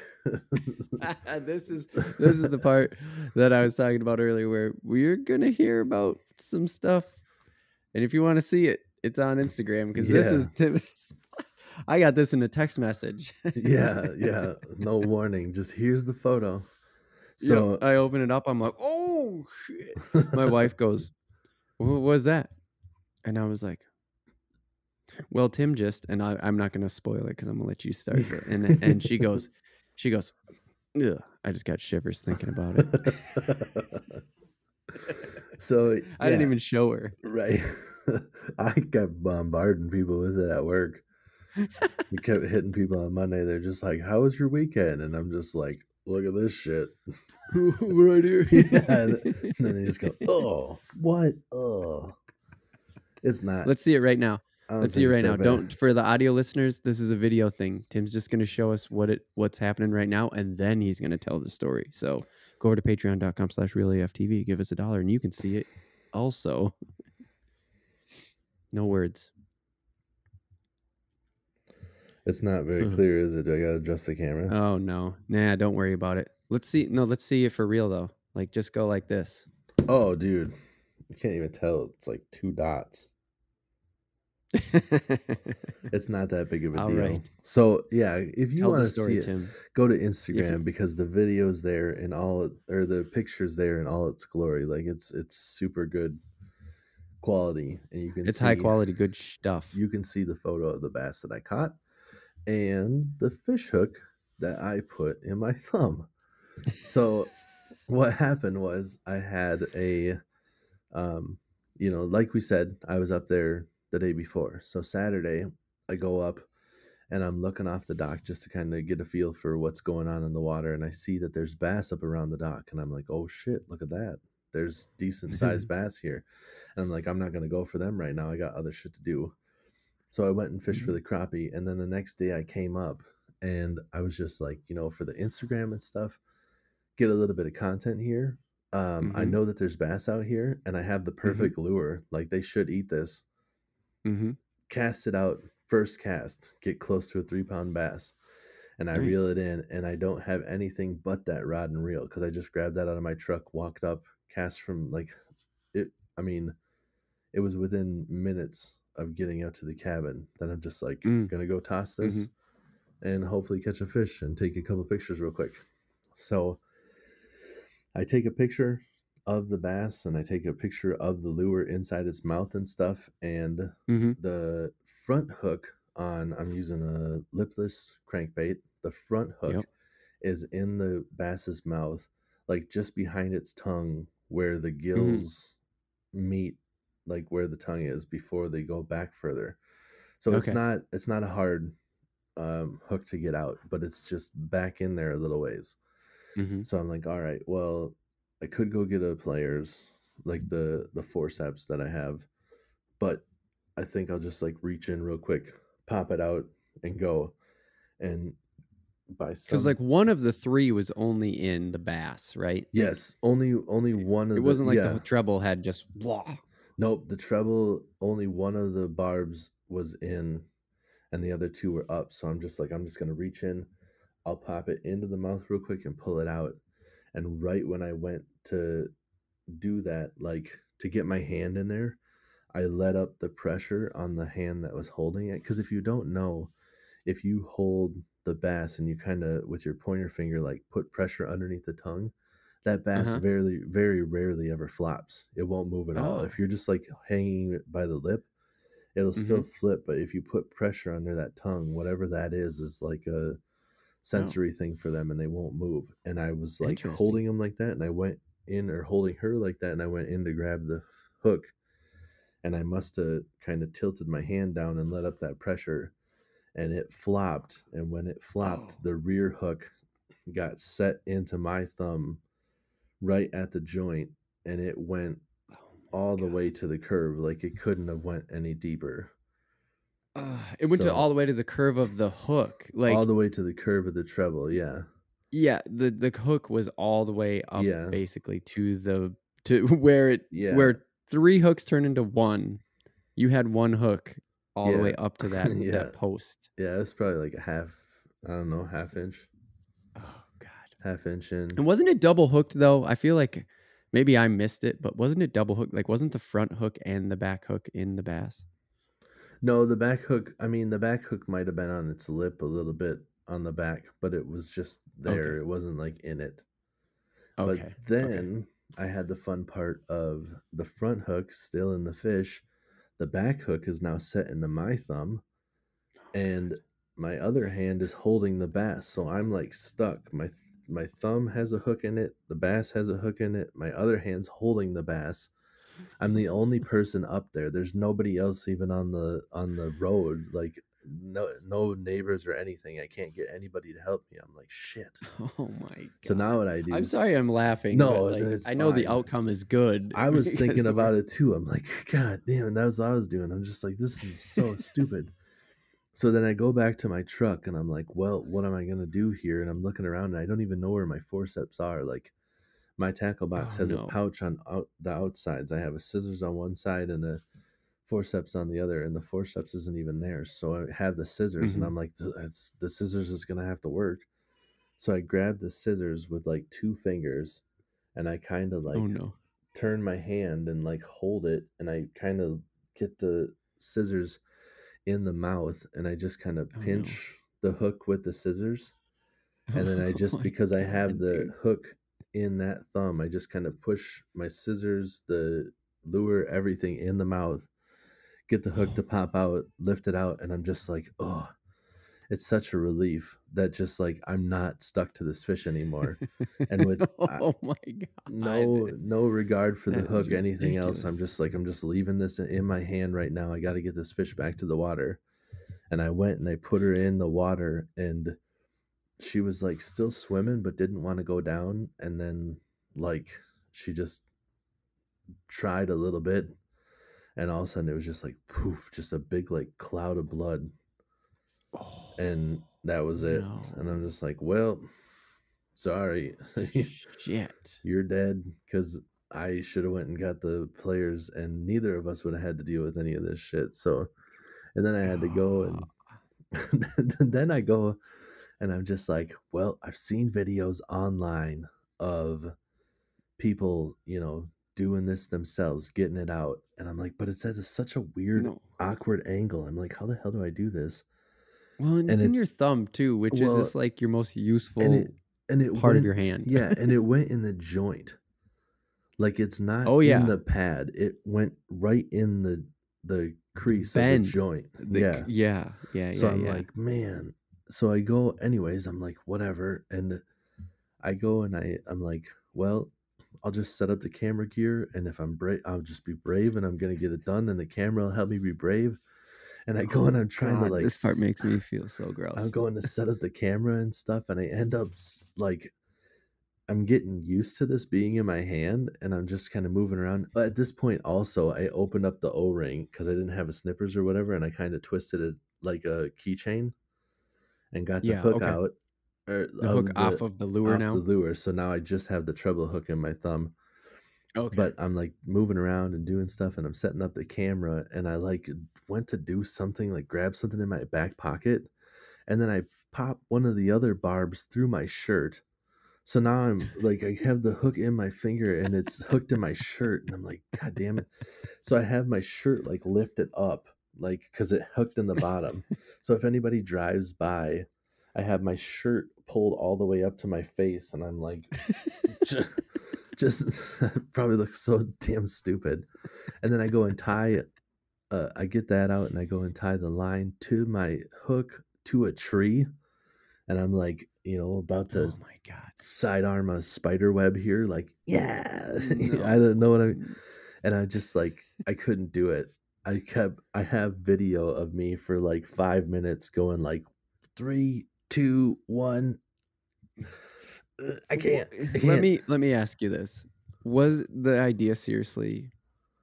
S1: This is the part that I was talking about earlier, where we're gonna hear about some stuff, and if you want to see it, it's on Instagram, because this is Tim. I got this in a text message.
S2: yeah, no warning, just here's the photo. So
S1: I open it up, I'm like, oh shit. My wife goes, what was that? And I was like, well, Tim just, and I'm not gonna spoil it because I'm gonna let you start it. And she goes, ugh, I just got shivers thinking about it.
S2: So
S1: I didn't even show her.
S2: Right. I kept bombarding people with it at work. We kept hitting people on Monday. They're just like, how was your weekend? And I'm just like, look at this shit.
S1: Right here.
S2: And then they just go, oh, what? Oh. It's not.
S1: Let's see it right now. Let's see it right now. Don't, for the audio listeners, this is a video thing. Tim's just going to show us what's happening right now, and then he's going to tell the story. So go over to patreon.com/realaftv, give us $1, and you can see it also. No words.
S2: It's not very clear, is it? Do I got to adjust the camera?
S1: Oh, no. Nah, don't worry about it. Let's see. No, let's see it for real, though. Like, just go like this.
S2: Oh, dude. You can't even tell. It's like 2 dots. It's not that big of a
S1: All
S2: deal.
S1: right.
S2: So yeah, if you
S1: Tell
S2: want
S1: the
S2: to see
S1: story,
S2: it,
S1: Tim.
S2: go to
S1: If you,
S2: Instagram because the video's there in or the pictures there in all its glory. Like it's super good quality, and
S1: it's high quality, good stuff.
S2: you can see the photo of the bass that I caught and the fish hook that I put in my thumb. So what happened was I had a um like we said, I was up there the day before. So Saturday I go up and I'm looking off the dock just to kind of get a feel for what's going on in the water, and I see that there's bass up around the dock, and I'm like, "Oh shit, look at that. There's decent sized bass here." And I'm like, "I'm not going to go for them right now. I got other shit to do." So I went and fished for the crappie, and then the next day I came up and I was just like, for the Instagram and stuff, get a little bit of content here. I
S1: Mm-hmm.
S2: know that there's bass out here, and I have the
S1: Mm-hmm.
S2: perfect lure. Like they should eat this.
S1: Mm-hmm.
S2: Cast it out, first cast, get close to a 3 pound bass, and I reel
S1: Nice.
S2: it in, and I don't have anything but that rod and reel because I just grabbed that out of my truck, walked up, cast from like it. I mean, it was within minutes of getting out to the cabin that I'm just like
S1: Mm.
S2: gonna go toss
S1: Mm-hmm.
S2: this and hopefully catch a fish and take a couple pictures real quick. So I take a picture of the bass and I take a picture of the lure inside its mouth and stuff, and
S1: Mm-hmm.
S2: the front hook I'm using a lipless crankbait. The front hook
S1: Yep.
S2: is in the bass's mouth, like just behind its tongue where the
S1: Mm-hmm.
S2: gills meet, like where the tongue is before they go back further. So
S1: Okay.
S2: it's not a hard hook to get out, but it's just back in there a little ways.
S1: Mm-hmm.
S2: So I'm like, all right, well, I could go get a pliers, like the forceps that I have, but I think I'll just like reach in real quick, pop it out, and go. And by
S1: Because
S2: some
S1: like one of the three was only in the bass, right? Like
S2: yes, only one
S1: it
S2: of the
S1: wasn't like the
S2: yeah.
S1: treble had just blah.
S2: Nope, the treble, only one of the barbs was in and the other two were up. So I'm just like, I'm just gonna reach in, I'll pop it into the mouth real quick and pull it out. And right when I went to do that, like to get my hand in there, I let up the pressure on the hand that was holding it. Because if you don't know, if you hold the bass and you kind of with your pointer finger like put pressure underneath the tongue, that bass
S1: Uh-huh.
S2: very rarely ever flops. It won't move at all.
S1: Oh.
S2: If you're just like hanging it by the lip, it'll
S1: Mm-hmm.
S2: still flip. But if you put pressure under that tongue, whatever that is like a
S1: Oh.
S2: sensory thing for them, and they won't move. And I was like
S1: Interesting.
S2: holding them like that, and I went in, or holding her like that, and I went in to grab the hook, and I must have kind of tilted my hand down and let up that pressure, and it flopped. And when it
S1: Oh.
S2: flopped, the rear hook got set into my thumb right at the joint, and it went
S1: Oh my
S2: all the way
S1: god.
S2: to the curve. Like it couldn't have went any deeper.
S1: It went to
S2: So
S1: all the way to the curve of the hook.
S2: all
S1: Like
S2: the way to the curve of the treble. Yeah.
S1: yeah, the hook was all the way up
S2: Yeah.
S1: basically to the to where it
S2: Yeah.
S1: where three hooks turn into one. You had one hook all the
S2: Yeah.
S1: way up to that
S2: Yeah.
S1: that post.
S2: Yeah. It's probably like a half, I don't know,
S1: Oh god.
S2: half inch in.
S1: And wasn't it double hooked though? I feel like maybe I missed it, but wasn't it double hooked? Like wasn't the front hook and the back hook in the bass?
S2: No, the back hook, I mean, the back hook might have been on its lip a little bit on the back, but it was just there.
S1: Okay.
S2: It wasn't like in it. But
S1: Okay. Okay.
S2: then I had the fun part of the front hook still in the fish. The back hook is now set into my thumb,
S1: Oh
S2: and
S1: god.
S2: my other hand is holding the bass. So I'm like stuck. My thumb has a hook in it. The bass has a hook in it. My other hand's holding the bass. I'm the only person up there. There's nobody else even on the road. Like no neighbors or anything. I can't get anybody to help me. I'm like shit.
S1: Oh my
S2: So now
S1: god.
S2: what I do
S1: I'm
S2: is
S1: sorry I'm laughing, but
S2: no,
S1: like
S2: it's
S1: I know the
S2: fine.
S1: outcome is good
S2: I was
S1: because
S2: thinking
S1: you're
S2: about it too. I'm like, God damn, that was what I was doing. I'm just like, this is so stupid. So then I go back to my truck and I'm like, well, what am I gonna do here? And I'm looking around and I don't even know where my forceps are. Like my tackle box
S1: oh
S2: has a
S1: no.
S2: pouch on the outsides. I have a scissors on one side and a forceps on the other, and the forceps isn't even there. So I have the scissors, and
S1: Hmm.
S2: I'm like, the scissors is gonna have to work. So I grab the scissors with like 2 fingers, and I kind of
S1: Oh
S2: like
S1: no.
S2: turn my hand and like hold it, and I kind of get the scissors. in the mouth, and I just kind of pinch the hook with the scissors. And then I just, because I have the hook in that thumb, I just kind of push my scissors, the lure, everything in the mouth, get the hook to pop out, lift it out. And I'm just like, oh, it's such a relief that just like, I'm not stuck to this fish anymore. And with
S1: oh my God,
S2: no regard for the hook, anything else. I'm just leaving this in my hand right now. I got to get this fish back to the water. And I went and I put her in the water, and she was like still swimming, but didn't want to go down. And then like, she just tried a little bit, and all of a sudden it was just like, poof, just a big like cloud of blood. And that was it. No. And I'm just like, well, sorry.
S1: Shit.
S2: You're dead, because I should have went and got the players, and neither of us would have had to deal with any of this shit. So, and then I had to go, and then I go, and I'm just like, well, I've seen videos online of people, you know, doing this themselves, getting it out. And I'm like, but it says it's such a weird, awkward angle. I'm like, how the hell do I do this?
S1: Well, and it's in your thumb too, which is just like your most useful part of your hand.
S2: Yeah, and it went in the joint. Like, it's not in the pad. It went right in the crease of the joint.
S1: Yeah.
S2: So I'm like, man. So I go anyways. I'm like, whatever. And I go and I'm like, well, I'll just set up the camera gear, and if I'm brave, I'll just be brave, and I'm gonna get it done, and the camera will help me be brave. And I go and I'm trying to like,
S1: this part makes me feel so gross.
S2: I'm going to set up the camera and stuff, and I end up like, I'm getting used to this being in my hand, and I'm just kind of moving around. But at this point also, I opened up the O-ring because I didn't have a snippers or whatever, and I kind of twisted it like a keychain and got the hook out.
S1: Or the hook off of the lure now?
S2: Off the lure. So now I just have the treble hook in my thumb. Okay. But I'm like moving around and doing stuff, and I'm setting up the camera, and I like went to do something, like grab something in my back pocket, and then I pop one of the other barbs through my shirt. So now I'm like, I have the hook in my finger, and it's hooked in my shirt, and I'm like, God damn it. So I have my shirt like lifted up, like, because it hooked in the bottom. So if anybody drives by, I have my shirt pulled all the way up to my face, and I'm like, just probably looks so damn stupid. And then I go and tie I get that out, and I go and tie the line to my hook to a tree, and I'm like, you know, about to sidearm a spider web here, like, yeah. No. I don't know what and I just like, I couldn't do it. I have video of me for like 5 minutes going like 3, 2, 1. I can't.
S1: Let me ask you this. Was the idea seriously,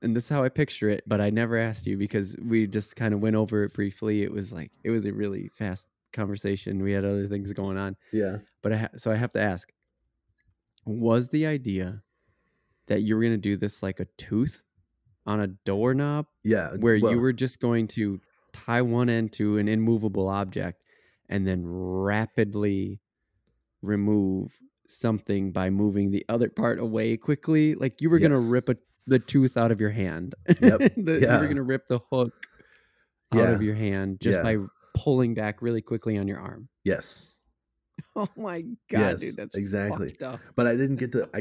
S1: and this is how I picture it, but I never asked you because we just kind of went over it briefly. It was like, it was a really fast conversation. We had other things going on.
S2: Yeah.
S1: But so I have to ask, was the idea that you were going to do this like a tooth on a doorknob?
S2: Yeah.
S1: Where you were just going to tie one end to an immovable object and then rapidly remove something by moving the other part away quickly? Like you were going to rip the tooth out of your hand.
S2: Yep.
S1: You were going to rip the hook out of your hand just by pulling back really quickly on your arm.
S2: Yes.
S1: Oh my God, dude, that's
S2: exactly.
S1: fucked up.
S2: But I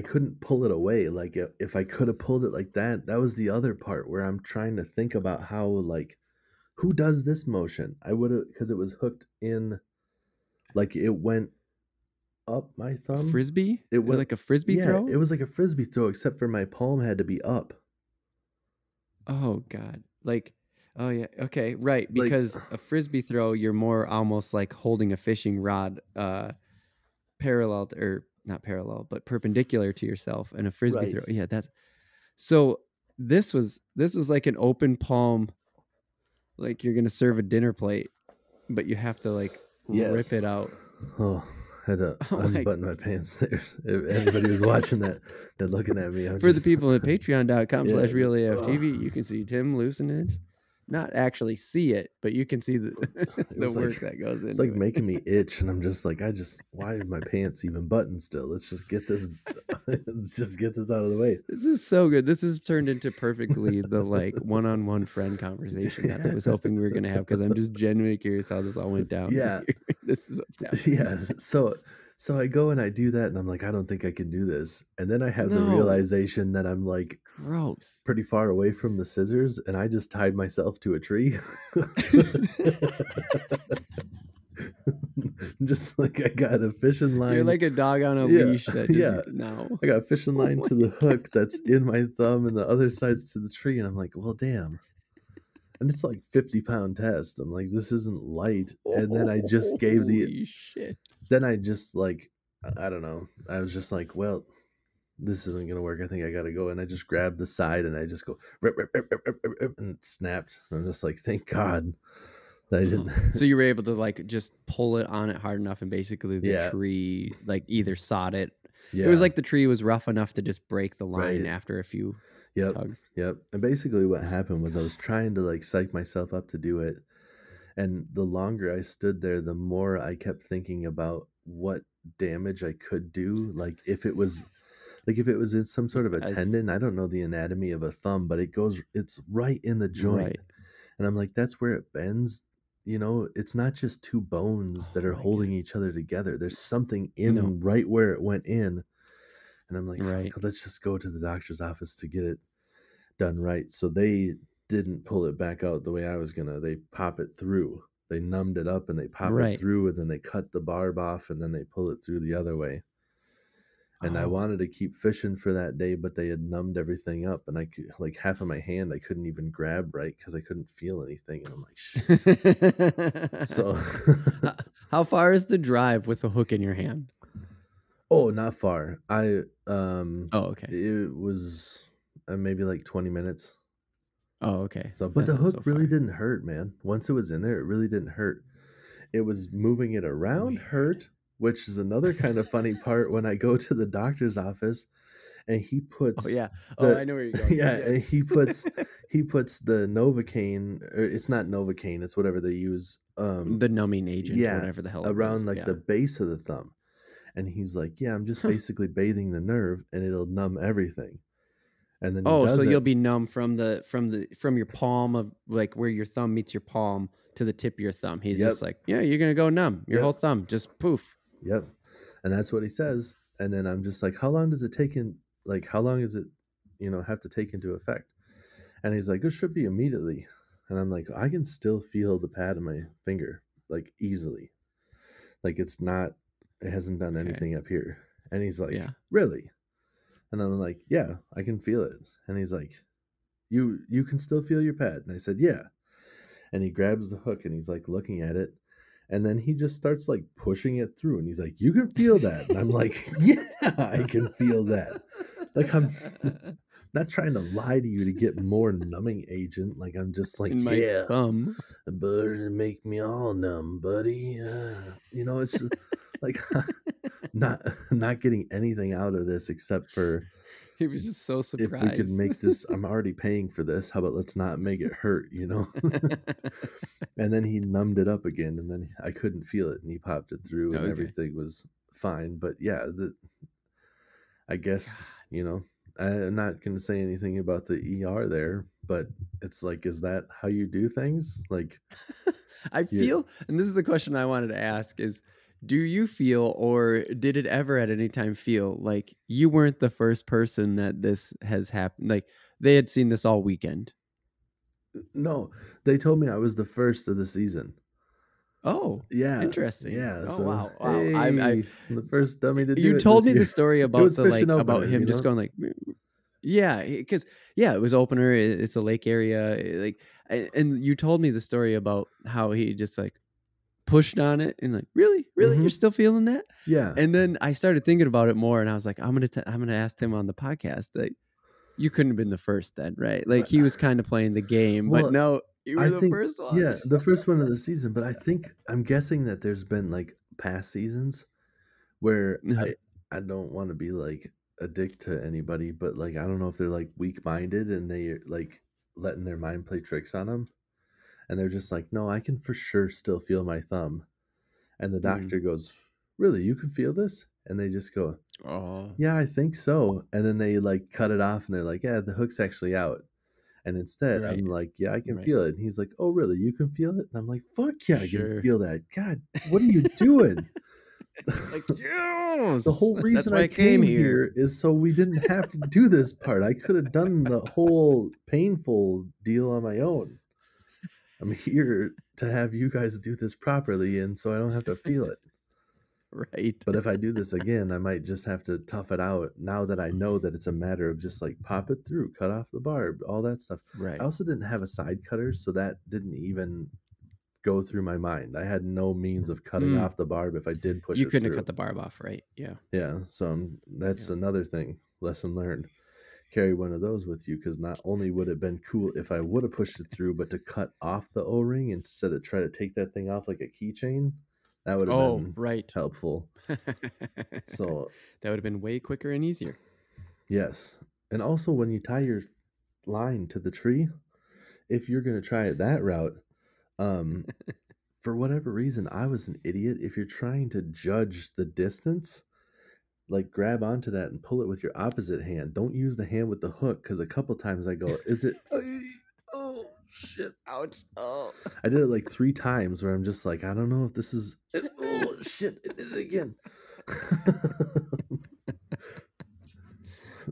S2: couldn't pull it away. Like if I could have pulled it like that was the other part where I'm trying to think about how, like, who does this motion? I would have, because it was hooked in, like it went up my thumb.
S1: Frisbee? It was like a frisbee throw?
S2: It was like a frisbee throw, except for my palm had to be up.
S1: Oh God. Like, oh yeah. Okay. Right. Because a frisbee throw, you're more almost like holding a fishing rod, parallel to, or not parallel, but perpendicular to yourself. And a frisbee throw. Yeah. So this was like an open palm, like you're going to serve a dinner plate, but you have to like rip it out.
S2: Oh, I had to unbutton my pants there. If everybody was watching that, they're looking at me.
S1: For the people at patreon.com/realaftv, you can see Tim loosen his not actually see it, but you can see the the work that goes into
S2: it's like
S1: it.
S2: making me itch, and I'm just like, why are my pants even buttoned still? Let's just get this out of the way.
S1: This is so good. This has turned into perfectly the like one-on-one friend conversation that I was hoping we were gonna have, because I'm just genuinely curious how this all went down.
S2: Yeah.
S1: This is what's happening.
S2: Yeah. So I go and I do that, and I'm like, I don't think I can do this. And then I have the
S1: No.
S2: realization that I'm like
S1: Gross.
S2: pretty far away from the scissors, and I just tied myself to a tree. Just like I got a fishing line.
S1: You're like a dog on a leash. That just, no.
S2: I got a fishing line to the hook that's in my thumb, and the other side's to the tree. And I'm like, well, damn. And it's like 50-pound test. I'm like, this isn't light. And then I just gave
S1: Holy shit.
S2: Then I just like, I don't know. I was just like, well, this isn't going to work. I think I got to go. And I just grabbed the side and I just go, rip, rip, rip, rip, rip, rip, and it snapped. And I'm just like, thank God that I didn't.
S1: So you were able to like just pull it on it hard enough, and basically the tree like either sawed it. Yeah. It was like the tree was rough enough to just break the line after a few tugs.
S2: Yep. And basically what happened was I was trying to like psych myself up to do it. And the longer I stood there, the more I kept thinking about what damage I could do. Like if it was in some sort of a tendon, I don't know the anatomy of a thumb, but it's right in the joint. Right. And I'm like, that's where it bends. You know, it's not just two bones that are holding each other together. There's something in right where it went in. And I'm like, let's just go to the doctor's office to get it done right. So they didn't pull it back out the way I was gonna. They pop it through. They numbed it up and they pop it through, and then they cut the barb off and then they pull it through the other way. And I wanted to keep fishing for that day, but they had numbed everything up, and I could, like half of my hand I couldn't even grab right because I couldn't feel anything. And I'm like, shit. So
S1: how far is the drive with the hook in your hand?
S2: Oh, not far.
S1: okay.
S2: It was maybe like 20 minutes.
S1: Oh, okay.
S2: So, but the hook really didn't hurt, man. Once it was in there, it really didn't hurt. It was moving it around hurt, which is another kind of funny part when I go to the doctor's office and he puts
S1: I know where you're going.
S2: And he puts the Novocaine, or it's not Novocaine, it's whatever they use.
S1: The numbing agent, whatever the hell
S2: around the base of the thumb. And he's like, yeah, I'm just basically bathing the nerve and it'll numb everything. And then so
S1: you'll be numb from your palm of like where your thumb meets your palm to the tip of your thumb. He's just like, yeah, you're gonna go numb. Your whole thumb just poof.
S2: Yep. And that's what he says. And then I'm just like, how long does it take how long is it, have to take into effect? And he's like, it should be immediately. And I'm like, I can still feel the pad of my finger, like easily. Like it hasn't done anything up here. And he's like, really? And I'm like, yeah, I can feel it. And he's like, you can still feel your pad? And I said, yeah. And he grabs the hook and he's like looking at it. And then he just starts like pushing it through. And he's like, you can feel that. And I'm like, yeah, I can feel that. Like I'm not trying to lie to you to get more numbing agent. Like I'm just like,
S1: my thumb.
S2: But make me all numb, buddy. It's just, like not getting anything out of this except for
S1: he was just so surprised.
S2: If we could make this, I'm already paying for this. How about let's not make it hurt, And then he numbed it up again, and then I couldn't feel it, and he popped it through, and everything was fine. But yeah, I guess I'm not going to say anything about the ER there, but it's like, is that how you do things? Like,
S1: I feel, and this is the question I wanted to ask is, do you feel, or did it ever at any time feel like you weren't the first person that this has happened? Like they had seen this all weekend.
S2: No, they told me I was the first of the season.
S1: Oh,
S2: yeah,
S1: interesting.
S2: Yeah.
S1: Oh,
S2: so,
S1: wow.
S2: Hey, I'm the first dummy to do it.
S1: You told me the story about
S2: about
S1: him just going like, yeah, because it was opener. It's a lake area, and you told me the story about how he just like pushed on it and like, really, you're still feeling that?
S2: Yeah.
S1: And then I started thinking about it more, and I was like, I'm gonna ask Tim on the podcast. Like, you couldn't have been the first then, right? Like he was kind of playing the game, but no, you were the first one.
S2: Yeah, the first one of the season. But I'm guessing that there's been like past seasons where I don't want to be like a dick to anybody, but like I don't know if they're like weak minded and they like letting their mind play tricks on them. And they're just like, no, I can for sure still feel my thumb. And the doctor goes, really, you can feel this? And they just go,
S1: oh,
S2: yeah, I think so. And then they like cut it off and they're like, yeah, the hook's actually out. And instead,
S1: right.
S2: I'm like, yeah, I can feel it. And he's like, oh, really? You can feel it? And I'm like, fuck yeah, I can feel that. God, what are you doing?
S1: Like, yes!
S2: The whole reason I came here is so we didn't have to do this part. I could have done the whole painful deal on my own. I'm here to have you guys do this properly, and so I don't have to feel it.
S1: Right.
S2: But if I do this again, I might just have to tough it out now that I know that it's a matter of just like pop it through, cut off the barb, all that stuff.
S1: Right.
S2: I also didn't have a side cutter, so that didn't even go through my mind. I had no means of cutting off the barb if I did push it through.
S1: You couldn't have cut the barb off, right? Yeah.
S2: Yeah, so that's another thing, lesson learned. Carry one of those with you, because not only would it have been cool if I would have pushed it through, but to cut off the O-ring instead of try to take that thing off like a keychain, that would have been helpful. So
S1: that would have been way quicker and easier.
S2: Yes. And also when you tie your line to the tree, if you're going to try it that route, for whatever reason, I was an idiot. If you're trying to judge the distance, like grab onto that and pull it with your opposite hand. Don't use the hand with the hook, because a couple times I go, is it? Oh, shit.
S1: Ouch. Oh.
S2: I did it like 3 times where I'm just like, I don't know if this is. Oh, shit. It did it again.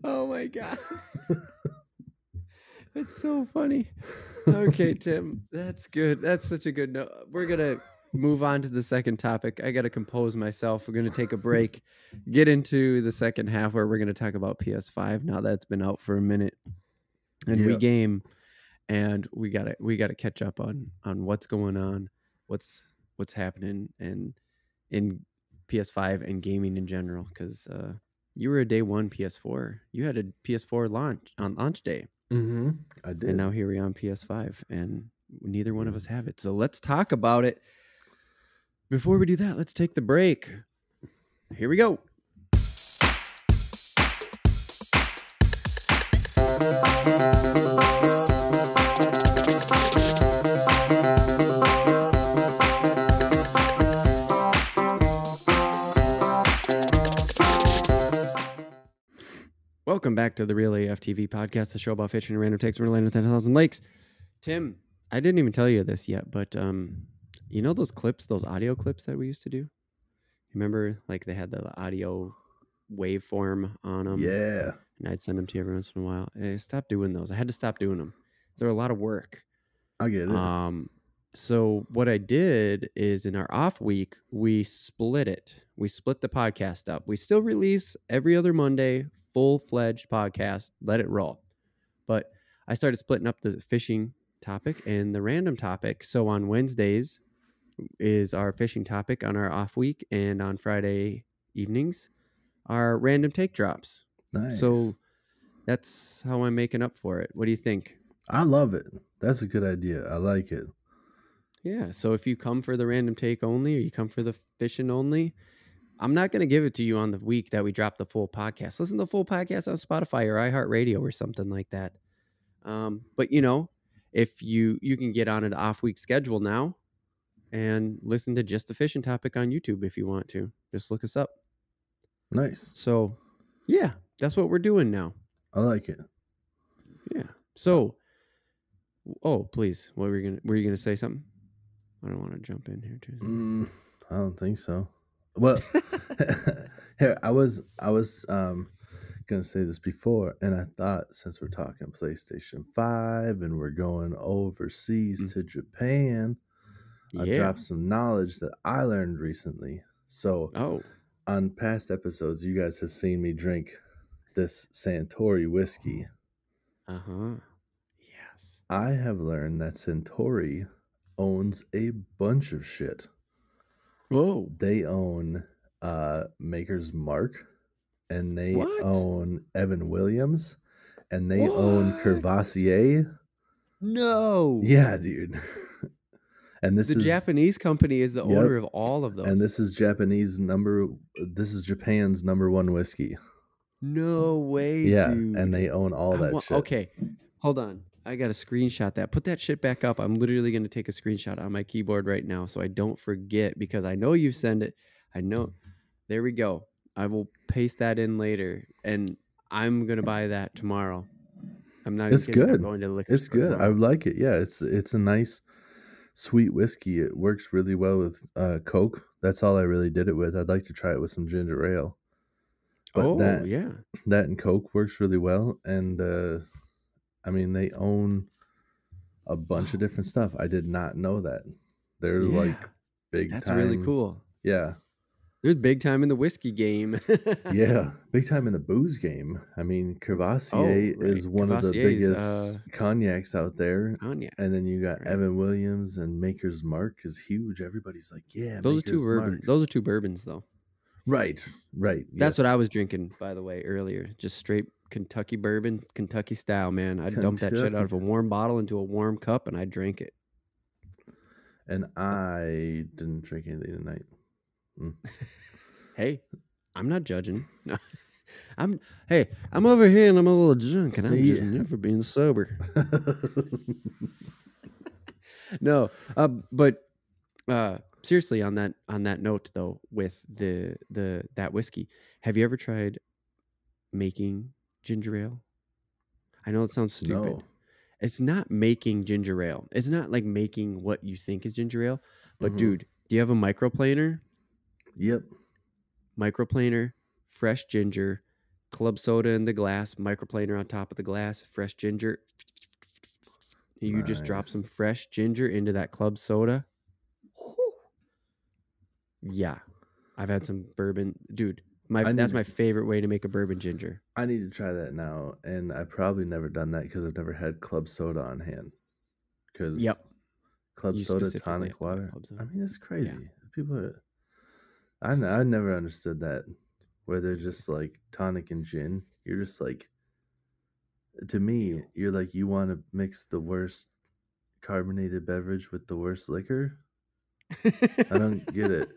S1: Oh, my God. That's so funny. Okay, Tim. That's good. That's such a good note. We're going to move on to the second topic. I got to compose myself. We're going to take a break, get into the second half where we're going to talk about PS5 now that it's been out for a minute, and regame, and we got to catch up on what's going on, what's happening and in PS5 and gaming in general, because you were a day one PS4. You had a PS4 launch on launch day.
S2: Mm-hmm. I did.
S1: And now here we are on PS5, and neither one of us have it. So let's talk about it. Before we do that, let's take the break. Here we go. Welcome back to the Real AF TV podcast, the show about fishing and random takes from Orlando 10,000 lakes. Tim, I didn't even tell you this yet, but you know those clips, those audio clips that we used to do? Remember, like they had the audio waveform on them?
S2: Yeah.
S1: And I'd send them to you every once in a while. Hey, stop doing those. I had to stop doing them. They're a lot of work.
S2: I get it.
S1: So what I did is in our off week, we split it. We split the podcast up. We still release every other Monday, full-fledged podcast, let it roll. But I started splitting up the fishing topic and the random topic. So on Wednesdays is our fishing topic on our off week, and on Friday evenings our random take drops.
S2: Nice.
S1: So that's how I'm making up for it. What do you think?
S2: I love it. That's a good idea. I like it.
S1: Yeah. So if you come for the random take only, or you come for the fishing only, I'm not going to give it to you on the week that we drop the full podcast. Listen to the full podcast on Spotify or iHeartRadio or something like that. But you know, if you can get on an off week schedule now and listen to just the fishing topic on YouTube if you want to. Just look us up.
S2: Nice.
S1: So, yeah, that's what we're doing now.
S2: I like it.
S1: Yeah. So, oh, please, were you gonna say something? I don't want to jump in here too.
S2: I don't think so. Well, here I was gonna say this before, and I thought since we're talking PlayStation 5 and we're going overseas to Japan, I dropped some knowledge that I learned recently. So, on past episodes, you guys have seen me drink this Suntory whiskey.
S1: Yes.
S2: I have learned that Suntory owns a bunch of shit.
S1: Whoa.
S2: They own Maker's Mark, and they own Evan Williams, and they own Courvoisier.
S1: No.
S2: Yeah, dude. And this is
S1: Japanese company is the owner of all of those.
S2: And this is Japan's number one whiskey.
S1: No way,
S2: yeah,
S1: dude.
S2: And they own all that shit.
S1: Okay, hold on. I got to screenshot that. Put that shit back up. I'm literally going to take a screenshot on my keyboard right now so I don't forget, because I know you send it. I know. There we go. I will paste that in later, and I'm going to buy that tomorrow. I'm not even kidding.
S2: Good.
S1: I'm going to the liquor
S2: It's
S1: store
S2: good.
S1: tomorrow.
S2: I like it. Yeah, it's a nice sweet whiskey. It works really well with Coke. That's all I really did it with. I'd like to try it with some ginger ale. But that and Coke works really well. And I mean, they own a bunch of different stuff. I did not know that. They're like big time.
S1: That's really cool.
S2: Yeah.
S1: They're big time in the whiskey game.
S2: Yeah, big time in the booze game. I mean, Cavassier is one of the biggest cognacs out there.
S1: Cognac.
S2: And then you got Evan Williams, and Maker's Mark is huge. Everybody's like, yeah,
S1: those are two bourbons. Those are two bourbons, though.
S2: Right.
S1: That's what I was drinking, by the way, earlier. Just straight Kentucky bourbon, Kentucky style, man. I dumped that shit out of a warm bottle into a warm cup, and I drank it.
S2: And I didn't drink anything tonight.
S1: Hey, I'm not judging. I'm over here and I'm a little drunk, and I'm judging you for being sober. No, but seriously, on that note though, with that whiskey, have you ever tried making ginger ale? I know it sounds stupid. No. It's not making ginger ale. It's not like making what you think is ginger ale. But dude, do you have a microplaner?
S2: Yep.
S1: Microplaner, fresh ginger, club soda in the glass, microplaner on top of the glass, fresh ginger. You just drop some fresh ginger into that club soda. Yeah. I've had some bourbon. Dude, that's my favorite way to make a bourbon ginger.
S2: I need to try that now. And I've probably never done that because I've never had club soda on hand. Because club soda, tonic water. I mean, it's crazy. Yeah. People are... I never understood that, where they're just like tonic and gin. You're just like, to me, you're like, you want to mix the worst carbonated beverage with the worst liquor? I don't get it.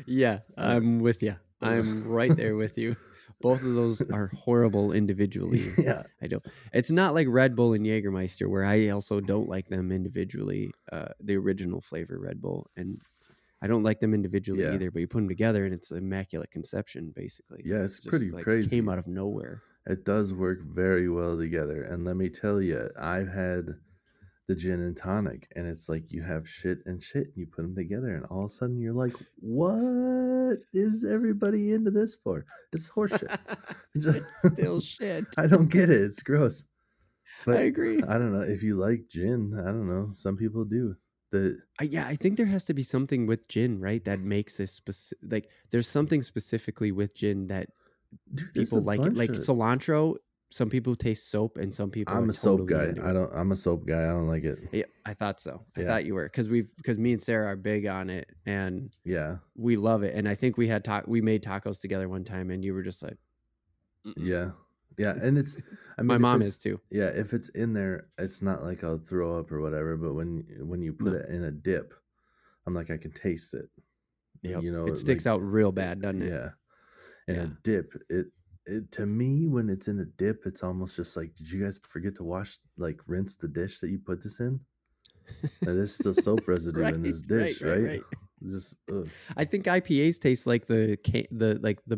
S1: Yeah, I'm with you. I'm right there with you. Both of those are horrible individually.
S2: Yeah.
S1: I don't. It's not like Red Bull and Jägermeister, where I also don't like them individually, the original flavor Red Bull. And I don't like them individually either, but you put them together and it's immaculate conception, basically.
S2: Yeah, it's just pretty crazy.
S1: It came out of nowhere.
S2: It does work very well together. And let me tell you, I've had the gin and tonic, and it's like you have shit and shit, and you put them together, and all of a sudden you're like, what is everybody into this for? It's horseshit.
S1: It's still shit.
S2: I don't get it. It's gross. But
S1: I agree.
S2: I don't know. If you like gin, I don't know. Some people do.
S1: I think there has to be something with gin, right? That makes this specific. Like, there's something specifically with gin that people like. Like cilantro, some people taste soap, and some people.
S2: I'm a soap guy. I'm a soap guy. I don't like it.
S1: Yeah, I thought so. I thought you were, because me and Sarah are big on it, and we love it. And I think we made tacos together one time, and you were just like,
S2: yeah. Yeah, and it's... I mean,
S1: my mom is too.
S2: Yeah, if it's in there, it's not like I'll throw up or whatever, but when you put it in a dip, I'm like, I can taste it.
S1: Yep. You know, it sticks out real bad, doesn't it?
S2: Yeah. And a dip, it to me, when it's in a dip, it's almost just like, did you guys forget to rinse the dish that you put this in? There's still soap residue in this dish, right? Just
S1: I think IPAs taste like the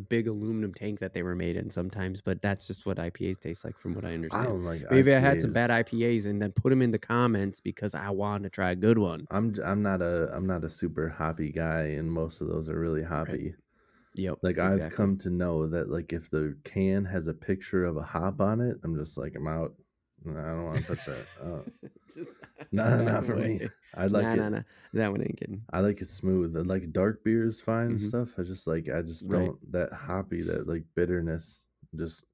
S1: big aluminum tank that they were made in sometimes, but that's just what IPAs taste like, from what I understand.
S2: I don't like
S1: Maybe
S2: IPAs.
S1: I had some bad IPAs, and then put them in the comments because I want to try a good one.
S2: I'm not a super hoppy guy, and most of those are really hoppy.
S1: Right. Yep.
S2: Like, exactly. I've come to know that, like, if the can has a picture of a hop on it, I'm just like, I'm out. No, I don't want to touch that. Not for me. I like it.
S1: No. That one ain't getting.
S2: I like it smooth. Like, dark beer is fine and stuff. I just don't, that hoppy, that like bitterness. Just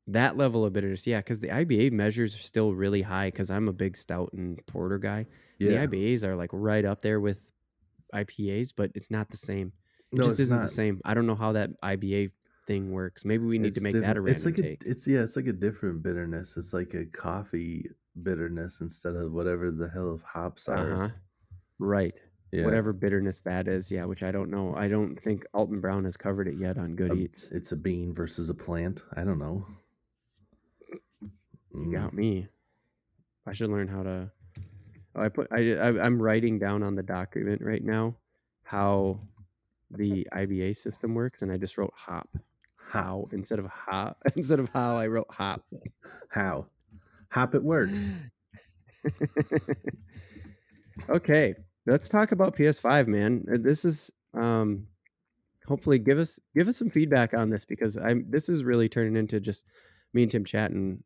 S1: that level of bitterness. Yeah, because the IBA measures are still really high. Because I'm a big stout and porter guy. Yeah. The IBAs are like right up there with IPAs, but it's not the same. It just isn't the same. I don't know how that IBA thing works. Maybe we need to make that a random take.
S2: It's like a different bitterness. It's like a coffee bitterness instead of whatever the hell hops are.
S1: Right. Yeah. Whatever bitterness that is. Yeah, which I don't know. I don't think Alton Brown has covered it yet on Good Eats.
S2: It's a bean versus a plant. I don't know.
S1: You got me. I should learn how to. I'm writing down on the document right now how the IBA system works, and I just wrote hop. How instead of hop instead of how I wrote hop.
S2: How hop it works.
S1: Okay, let's talk about PS5, man. This is hopefully give us some feedback on this, because this is really turning into just me and Tim chatting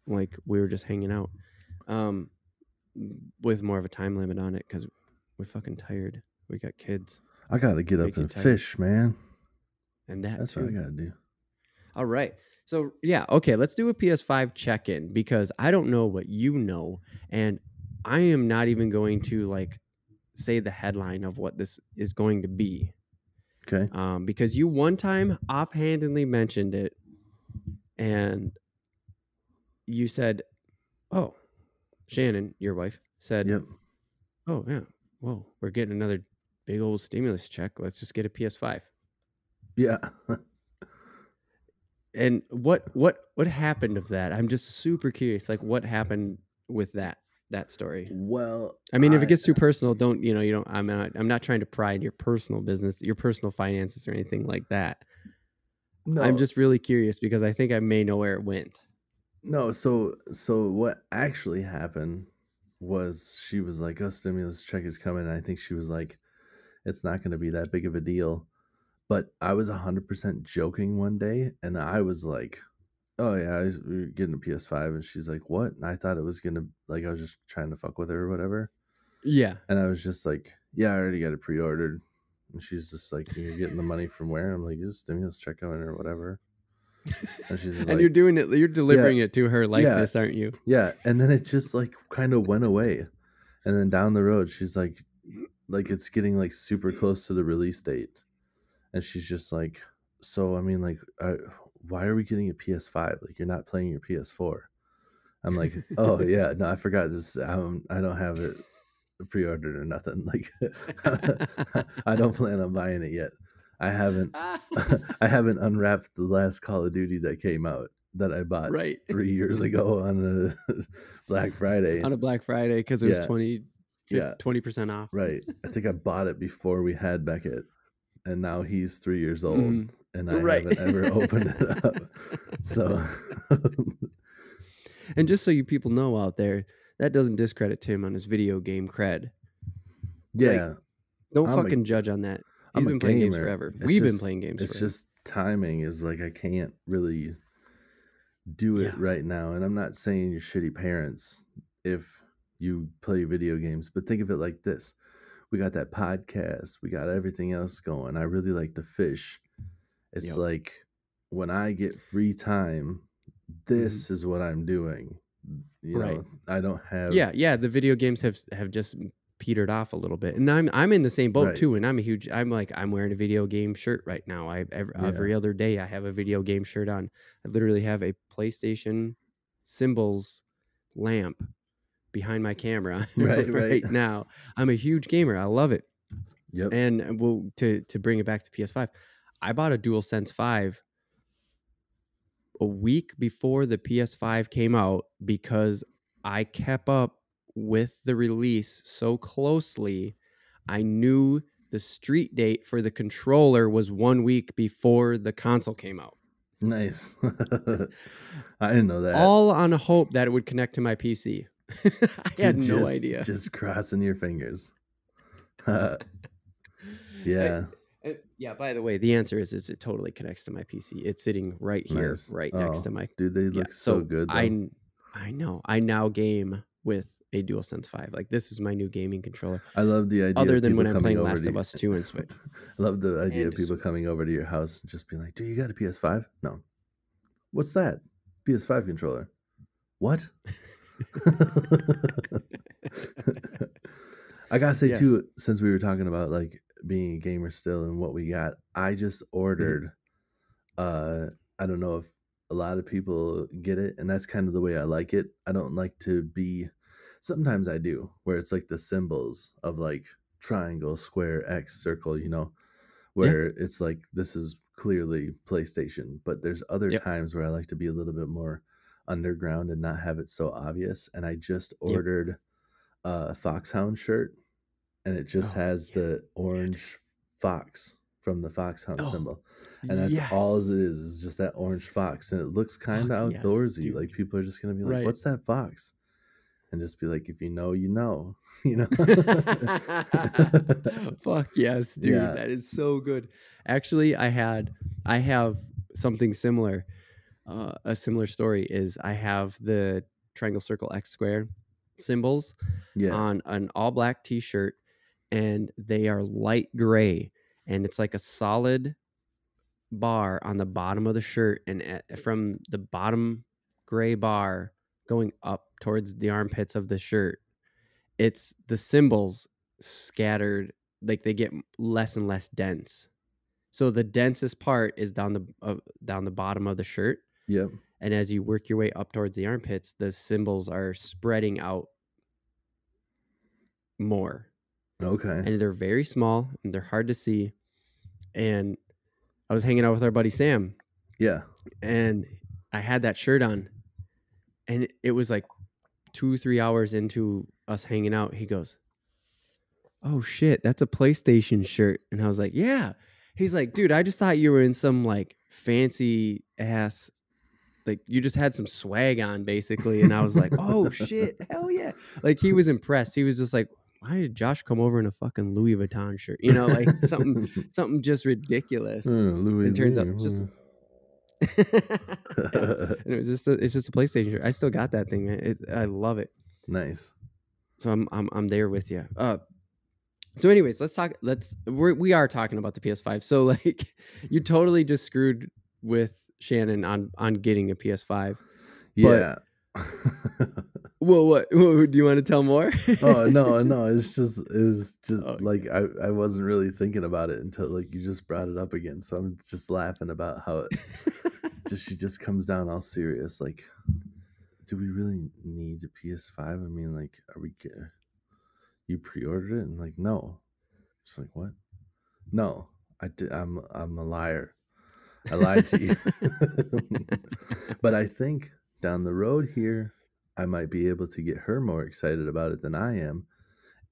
S1: like we were just hanging out. With more of a time limit on it because we're fucking tired. We got kids.
S2: I gotta get up and fish, man.
S1: And that's
S2: what I gotta do.
S1: All right. So yeah, okay, let's do a PS5 check-in, because I don't know what you know, and I am not even going to like say the headline of what this is going to be.
S2: Okay.
S1: Because you one time offhandedly mentioned it, and you said, "Oh, Shannon, your wife, said,
S2: yep.
S1: Oh yeah, whoa, we're getting another big old stimulus check. Let's just get a PS5."
S2: Yeah.
S1: And what happened of that? I'm just super curious. Like, what happened with that story?
S2: Well,
S1: I mean, if it gets too personal, don't. I'm not trying to pry in your personal business, your personal finances, or anything like that. No, I'm just really curious because I think I may know where it went.
S2: No, so what actually happened was she was like, "Oh, stimulus check is coming." And I think she was like, "It's not going to be that big of a deal." But I was 100% joking one day, and I was like, "Oh yeah, we're getting a PS5," and she's like, "What?" And I thought it was gonna like I was just trying to fuck with her or whatever.
S1: Yeah.
S2: And I was just like, "Yeah, I already got it pre-ordered." And she's just like, "You're getting the money from where?" I'm like, "Is stimulus check coming or whatever?"
S1: And she's just and like, you're delivering it to her like this, aren't you?
S2: Yeah. And then it just like kind of went away. And then down the road, she's like it's getting like super close to the release date. And she's just like, "So, I mean, like, why are we getting a PS5? Like, you're not playing your PS4. I'm like, "Oh yeah, no, I forgot this. I don't have it pre-ordered or nothing. Like, I don't plan on buying it yet. I haven't unwrapped the last Call of Duty that came out that I bought 3 years ago on a Black Friday.
S1: On a Black Friday, because it was 20% off.
S2: Right. I think I bought it before we had Beckett, and now he's 3 years old, and I haven't ever opened it up. So,
S1: and just so you people know out there, that doesn't discredit Tim on his video game cred.
S2: Yeah.
S1: Like, don't fucking judge on that. He's been playing games forever. We've been playing games forever.
S2: It's just timing is like I can't really do it right now. And I'm not saying you're shitty parents if you play video games, but think of it like this. We got that podcast. We got everything else going. I really like to fish. It's like when I get free time, this is what I'm doing. You know, I don't have.
S1: Yeah. The video games have just petered off a little bit, and I'm in the same boat too. And I'm wearing a video game shirt right now. Every other day I have a video game shirt on. I literally have a PlayStation symbols lamp behind my camera right now. I'm a huge gamer. I love it.
S2: Yep.
S1: And to bring it back to PS5, I bought a DualSense 5 a week before the PS5 came out because I kept up with the release so closely. I knew the street date for the controller was 1 week before the console came out.
S2: Nice. I didn't know that.
S1: All on a hope that it would connect to my PC. I had no idea.
S2: Just crossing your fingers. Yeah.
S1: Yeah, by the way, the answer is it totally connects to my PC. It's sitting right here, next to my...
S2: Dude, they look so good, though.
S1: I know. I now game with a DualSense 5. Like, this is my new gaming controller.
S2: I love the idea
S1: other than when I'm playing Last of Us 2 and Switch.
S2: I love the idea of people coming over to your house and just being like, "Do you got a PS5? No. What's that? PS5 controller. What?" I gotta say too, since we were talking about like being a gamer still and what we got, I just ordered I don't know if a lot of people get it, and that's kind of the way I like it. I don't like to be, sometimes I do, where it's like the symbols of like triangle, square, X, circle, you know, where it's like this is clearly PlayStation, but there's other times where I like to be a little bit more underground and not have it so obvious. And I just ordered a Foxhound shirt, and it just has the orange fox from the Foxhound symbol. And that's all it is just that orange fox. And it looks kind of outdoorsy. Like people are just going to be like, what's that fox? And just be like, if you know, you know, you know.
S1: Fuck yes, dude. Yeah. That is so good. Actually, I have something similar. A similar story is I have the triangle, circle, X, square symbols on an all black t-shirt, and they are light gray, and it's like a solid bar on the bottom of the shirt, and from the bottom gray bar going up towards the armpits of the shirt, it's the symbols scattered, like they get less and less dense. So the densest part is down the bottom of the shirt.
S2: Yep.
S1: And as you work your way up towards the armpits, the symbols are spreading out more.
S2: Okay.
S1: And they're very small and they're hard to see. And I was hanging out with our buddy Sam.
S2: Yeah.
S1: And I had that shirt on. And it was like 2-3 hours into us hanging out. He goes, "Oh shit, that's a PlayStation shirt." And I was like, "Yeah." He's like, "Dude, I just thought you were in some like fancy ass, like you just had some swag on basically." And I was like, "Oh shit, hell yeah." Like he was impressed. He was just like, "Why did Josh come over in a fucking Louis Vuitton shirt?" You know, like something just ridiculous. It turns out it's just and it's just a PlayStation shirt. I still got that thing, man. I love it.
S2: Nice.
S1: So I'm there with you. So anyways, we are talking about the PS5. So like you totally just screwed with Shannon on getting a PS5.
S2: Yeah.
S1: Well, what do you want to tell more?
S2: Oh, no. It was just like I wasn't really thinking about it until like you just brought it up again. So I'm just laughing about how she just comes down all serious. Like, do we really need a PS5? I mean, like, you pre-ordered it? And like, no. Just like, what? No, I did. I'm a liar. I lied to you. But I think down the road here, I might be able to get her more excited about it than I am.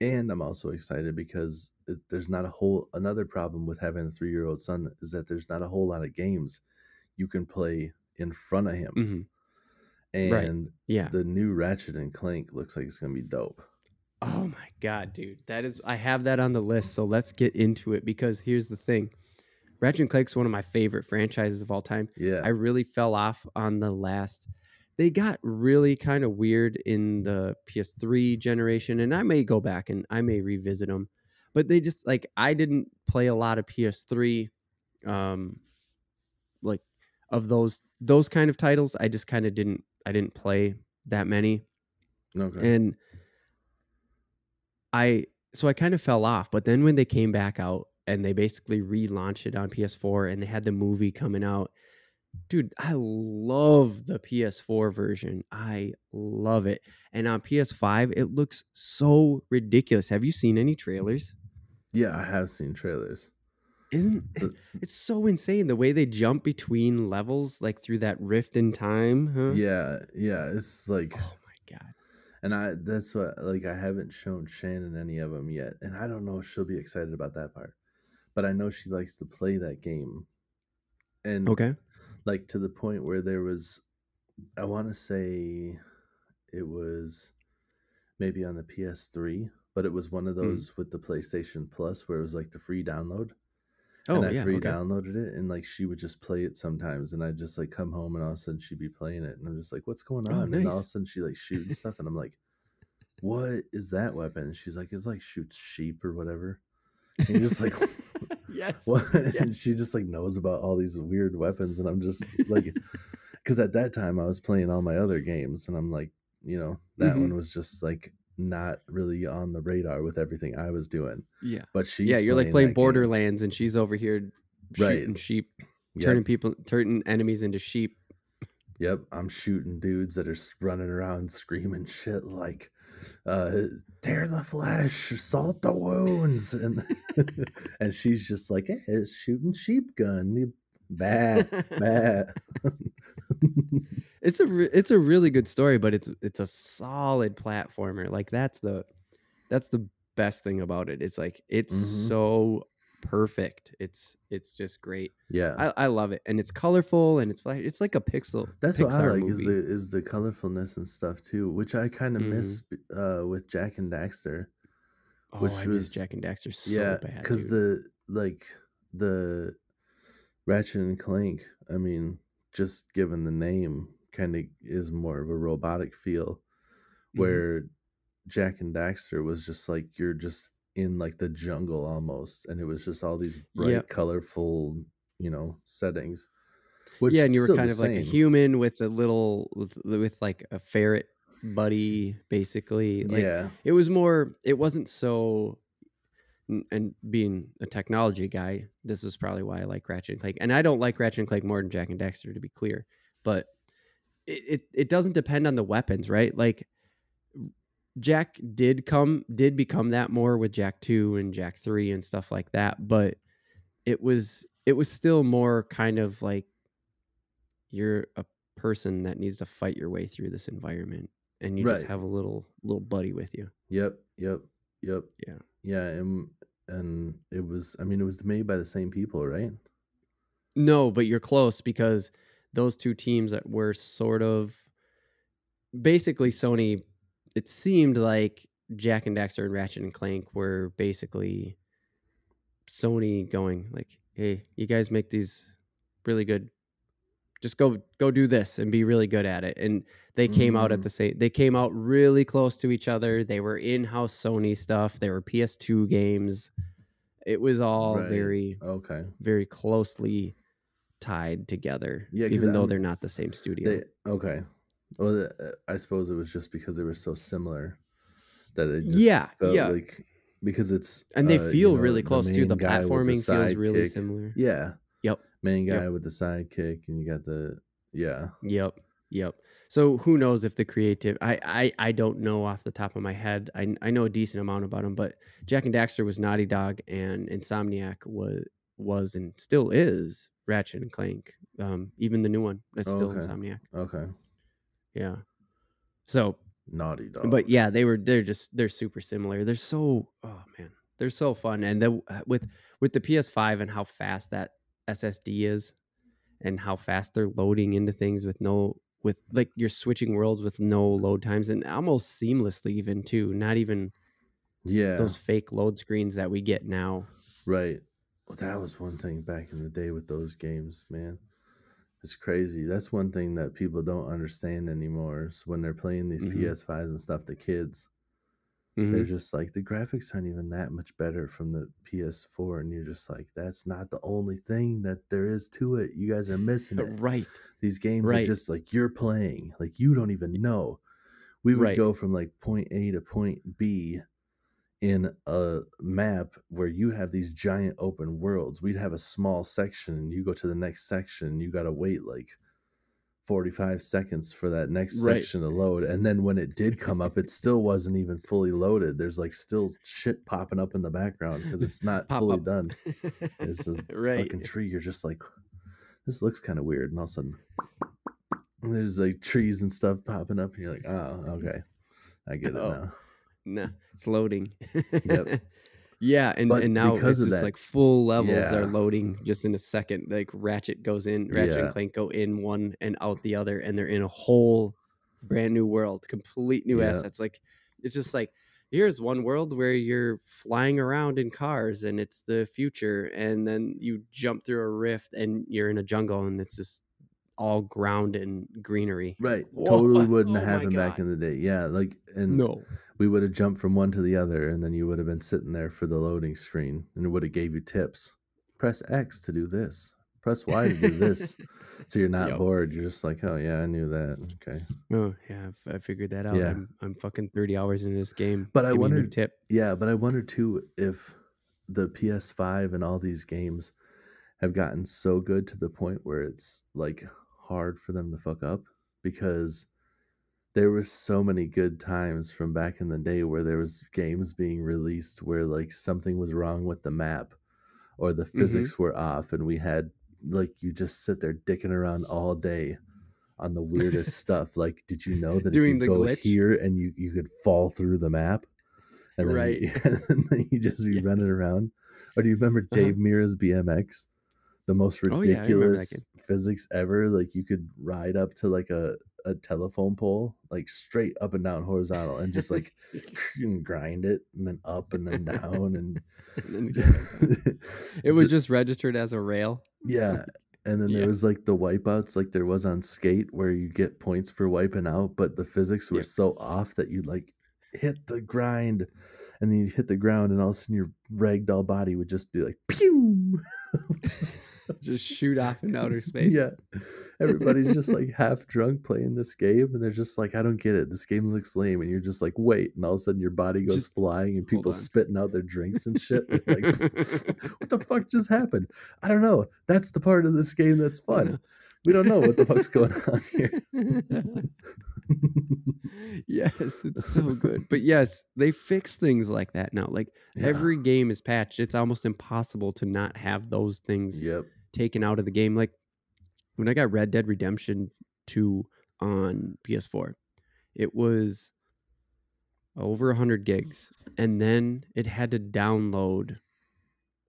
S2: And I'm also excited because there's not another problem with having a 3-year-old son is that there's not a whole lot of games you can play in front of him.
S1: Mm-hmm.
S2: And the new Ratchet and Clank looks like it's going to be dope.
S1: Oh my God, dude. I have that on the list. So let's get into it because here's the thing. Ratchet and Clank's one of my favorite franchises of all time.
S2: Yeah.
S1: I really fell off on the last. They got really kind of weird in the PS3 generation, and I may go back and I may revisit them. But they just like I didn't play a lot of PS3 like of those kind of titles. I just kind of didn't play that many.
S2: Okay.
S1: And I kind of fell off, but then when they came back out and they basically relaunched it on PS4 and they had the movie coming out, dude, I love the PS4 version. I love it. And on PS5, it looks so ridiculous. Have you seen any trailers?
S2: Yeah, I have seen trailers.
S1: It's so insane the way they jump between levels, like through that rift in time, huh?
S2: Yeah, it's like,
S1: oh my God.
S2: And that's what, like, I haven't shown Shannon any of them yet. And I don't know if she'll be excited about that part. But I know she likes to play that game. And like to the point where there was, I want to say it was maybe on the PS3, but it was one of those with the PlayStation Plus where it was like the free download. And I downloaded it, and like she would just play it sometimes, and I'd just like come home and all of a sudden she'd be playing it, and I'm just like, what's going on?
S1: Nice.
S2: And all of a sudden she like shooting stuff, and I'm like, what is that weapon? And she's like, it's like shoots sheep or whatever. And you're just like,
S1: yes.
S2: What?
S1: Yes.
S2: And she just like knows about all these weird weapons, and I'm just like, because at that time I was playing all my other games, and I'm like, that one was just like not really on the radar with everything I was doing.
S1: Yeah.
S2: But she's
S1: you're like playing Borderlands and she's over here shooting sheep, turning enemies into sheep.
S2: Yep. I'm shooting dudes that are running around screaming shit like tear the flesh, salt the wounds, and and she's just like, hey, it's shooting sheep gun. Bah.
S1: it's a really good story, but it's a solid platformer. Like that's the best thing about it. It's like it's so perfect. It's just great.
S2: Yeah,
S1: I love it, and it's colorful, and it's like a
S2: that's what I
S1: Pixar
S2: like
S1: movie.
S2: is the colorfulness and stuff too, which I kind of miss with Jack and Daxter,
S1: Oh,
S2: which
S1: I miss
S2: was
S1: Jack and Daxter so
S2: yeah,
S1: bad,
S2: because
S1: dude.
S2: the Ratchet and Clank, I mean, just given the name, kind of is more of a robotic feel,
S1: hmm
S2: where Jack and Daxter was just like you're just in like the jungle almost, and it was just all these
S1: Yeah,
S2: bright, colorful, settings, which
S1: yeah, and
S2: is
S1: you were
S2: still the
S1: kind of like a
S2: same.
S1: human with a little with like a ferret buddy, basically. Like
S2: Yeah,
S1: it was more. It wasn't so. And being a technology guy, this is probably why I like Ratchet and Clank. And I don't like Ratchet and Clank more than Jack and Dexter, to be clear. But it doesn't depend on the weapons, right? Like Jack did become that more with Jack 2 and Jack 3 and stuff like that, but it was still more kind of like you're a person that needs to fight your way through this environment and you just
S2: right.
S1: have a little buddy with you.
S2: Yep, yep, yep.
S1: Yeah.
S2: Yeah, and it was. I mean, it was made by the same people, right?
S1: No, but you're close because those two teams that were sort of basically Sony, it seemed like Jack and Daxter and Ratchet and Clank were basically Sony going like, "Hey, you guys make these really good. Just go do this and be really good at it." And they came out at
S2: Mm,
S1: the same. They came out really close to each other. They were in-house Sony stuff. They were PS2 games. It was all
S2: right.
S1: very
S2: Okay.
S1: very closely tied together,
S2: Yeah, because
S1: even though they're not the same studio.
S2: they okay. Well, I suppose it was just because they were so similar that it just
S1: Yeah,
S2: felt
S1: yeah.
S2: like because it's
S1: And they feel really
S2: the
S1: close too.
S2: main
S1: The
S2: guy with the
S1: platforming feels really
S2: sidekick.
S1: similar.
S2: Yeah,
S1: Yep.
S2: main
S1: Yep.
S2: guy with the sidekick, and you got the yeah.
S1: Yep. Yep. So who knows if the creative I don't know off the top of my head. I know a decent amount about them, but Jack and Daxter was Naughty Dog and Insomniac was and still is Ratchet and Clank. Even the new one, that's
S2: Oh,
S1: still
S2: okay,
S1: Insomniac.
S2: okay.
S1: Yeah. So
S2: Naughty
S1: but
S2: Dog.
S1: yeah, they're super similar. They're so oh man, they're so fun. And then with the PS5 and how fast that SSD is, and how fast they're loading into things with like you're switching worlds with no load times and almost seamlessly even too. Not even
S2: Yeah,
S1: those fake load screens that we get now.
S2: right. Well, that was one thing back in the day with those games, man. It's crazy. That's one thing that people don't understand anymore. Is when they're playing these
S1: hmm
S2: PS5s and stuff, the kids, they're
S1: hmm
S2: just like the graphics aren't even that much better from the PS4, and you're just like, that's not the only thing that there is to it. You guys are missing it.
S1: Right.
S2: These games are
S1: Right.
S2: just like you're playing, like you don't even know. We would
S1: Right.
S2: go from like point A to point B in a map where you have these giant open worlds. We'd have a small section, and you go to the next section, and you got to wait like 45 seconds for that next
S1: Right.
S2: section to load. And then when it did come up, it still wasn't even fully loaded. There's like still shit popping up in the background because it's not
S1: Pop
S2: fully
S1: up.
S2: done. There's a
S1: Right.
S2: fucking tree. You're just like, this looks kind of weird. And all of a sudden, there's like trees and stuff popping up. And you're like, oh, okay. I get it
S1: Oh
S2: now.
S1: no, it's loading.
S2: Yep.
S1: Yeah, and
S2: But
S1: now
S2: because
S1: it's
S2: of
S1: just
S2: that,
S1: like full levels are
S2: yeah,
S1: loading just in a second. Like Ratchet and
S2: yeah,
S1: Clank go in one and out the other, and they're in a whole brand new world, complete new
S2: yeah,
S1: assets. Like it's just like here's one world where you're flying around in cars and it's the future, and then you jump through a rift and you're in a jungle and it's just all ground and greenery. Like
S2: right.
S1: whoa,
S2: Totally wouldn't
S1: oh
S2: have
S1: my
S2: happened back
S1: god,
S2: in the day. Yeah, like, and
S1: no,
S2: we would have jumped from one to the other, and then you would have been sitting there for the loading screen, and it would have gave you tips. Press X to do this. Press Y to do this. So you're not
S1: yep.
S2: bored. You're just like, oh yeah, I knew that. Okay.
S1: Oh yeah, I figured that out.
S2: Yeah.
S1: I'm fucking 30 hours into this game.
S2: But I
S1: Give me a new
S2: wondered,
S1: tip.
S2: yeah, but I wonder too if the PS5 and all these games have gotten so good to the point where it's like hard for them to fuck up because there were so many good times from back in the day where there was games being released where like something was wrong with the map or the
S1: Mm-hmm.
S2: physics were off and we had like you just sit there dicking around all day on the weirdest stuff. Like, did you know that
S1: doing
S2: if you
S1: the
S2: go
S1: glitch
S2: here and you could fall through the map, and then
S1: right?
S2: and then you just be running around? Or do you remember Dave Mira's BMX? The most ridiculous physics ever. Like, you could ride up to like a telephone pole, like straight up and down horizontal, and just like and grind it, and then up and then down, and
S1: then it was just registered as a rail.
S2: Yeah. And then there was like the wipeouts, like there was on skate, where you get points for wiping out, but the physics were so off that you like hit the grind, and then you hit the ground, and all of a sudden your ragdoll body would just be like pew,
S1: just shoot off in outer space.
S2: Yeah, everybody's just like half drunk playing this game, and they're just like, I don't get it, this game looks lame, and you're just like, wait, and all of a sudden your body goes flying, and people spitting out their drinks and shit. Like, what the fuck just happened? I don't know. That's the part of this game that's fun. We don't know what the fuck's going on here.
S1: Yes, it's so good. But yes, they fix things like that now. Like every game is patched. It's almost impossible to not have those things taken out of the game. Like when I got Red Dead Redemption 2 on PS4, it was over 100 gigs. And then it had to download,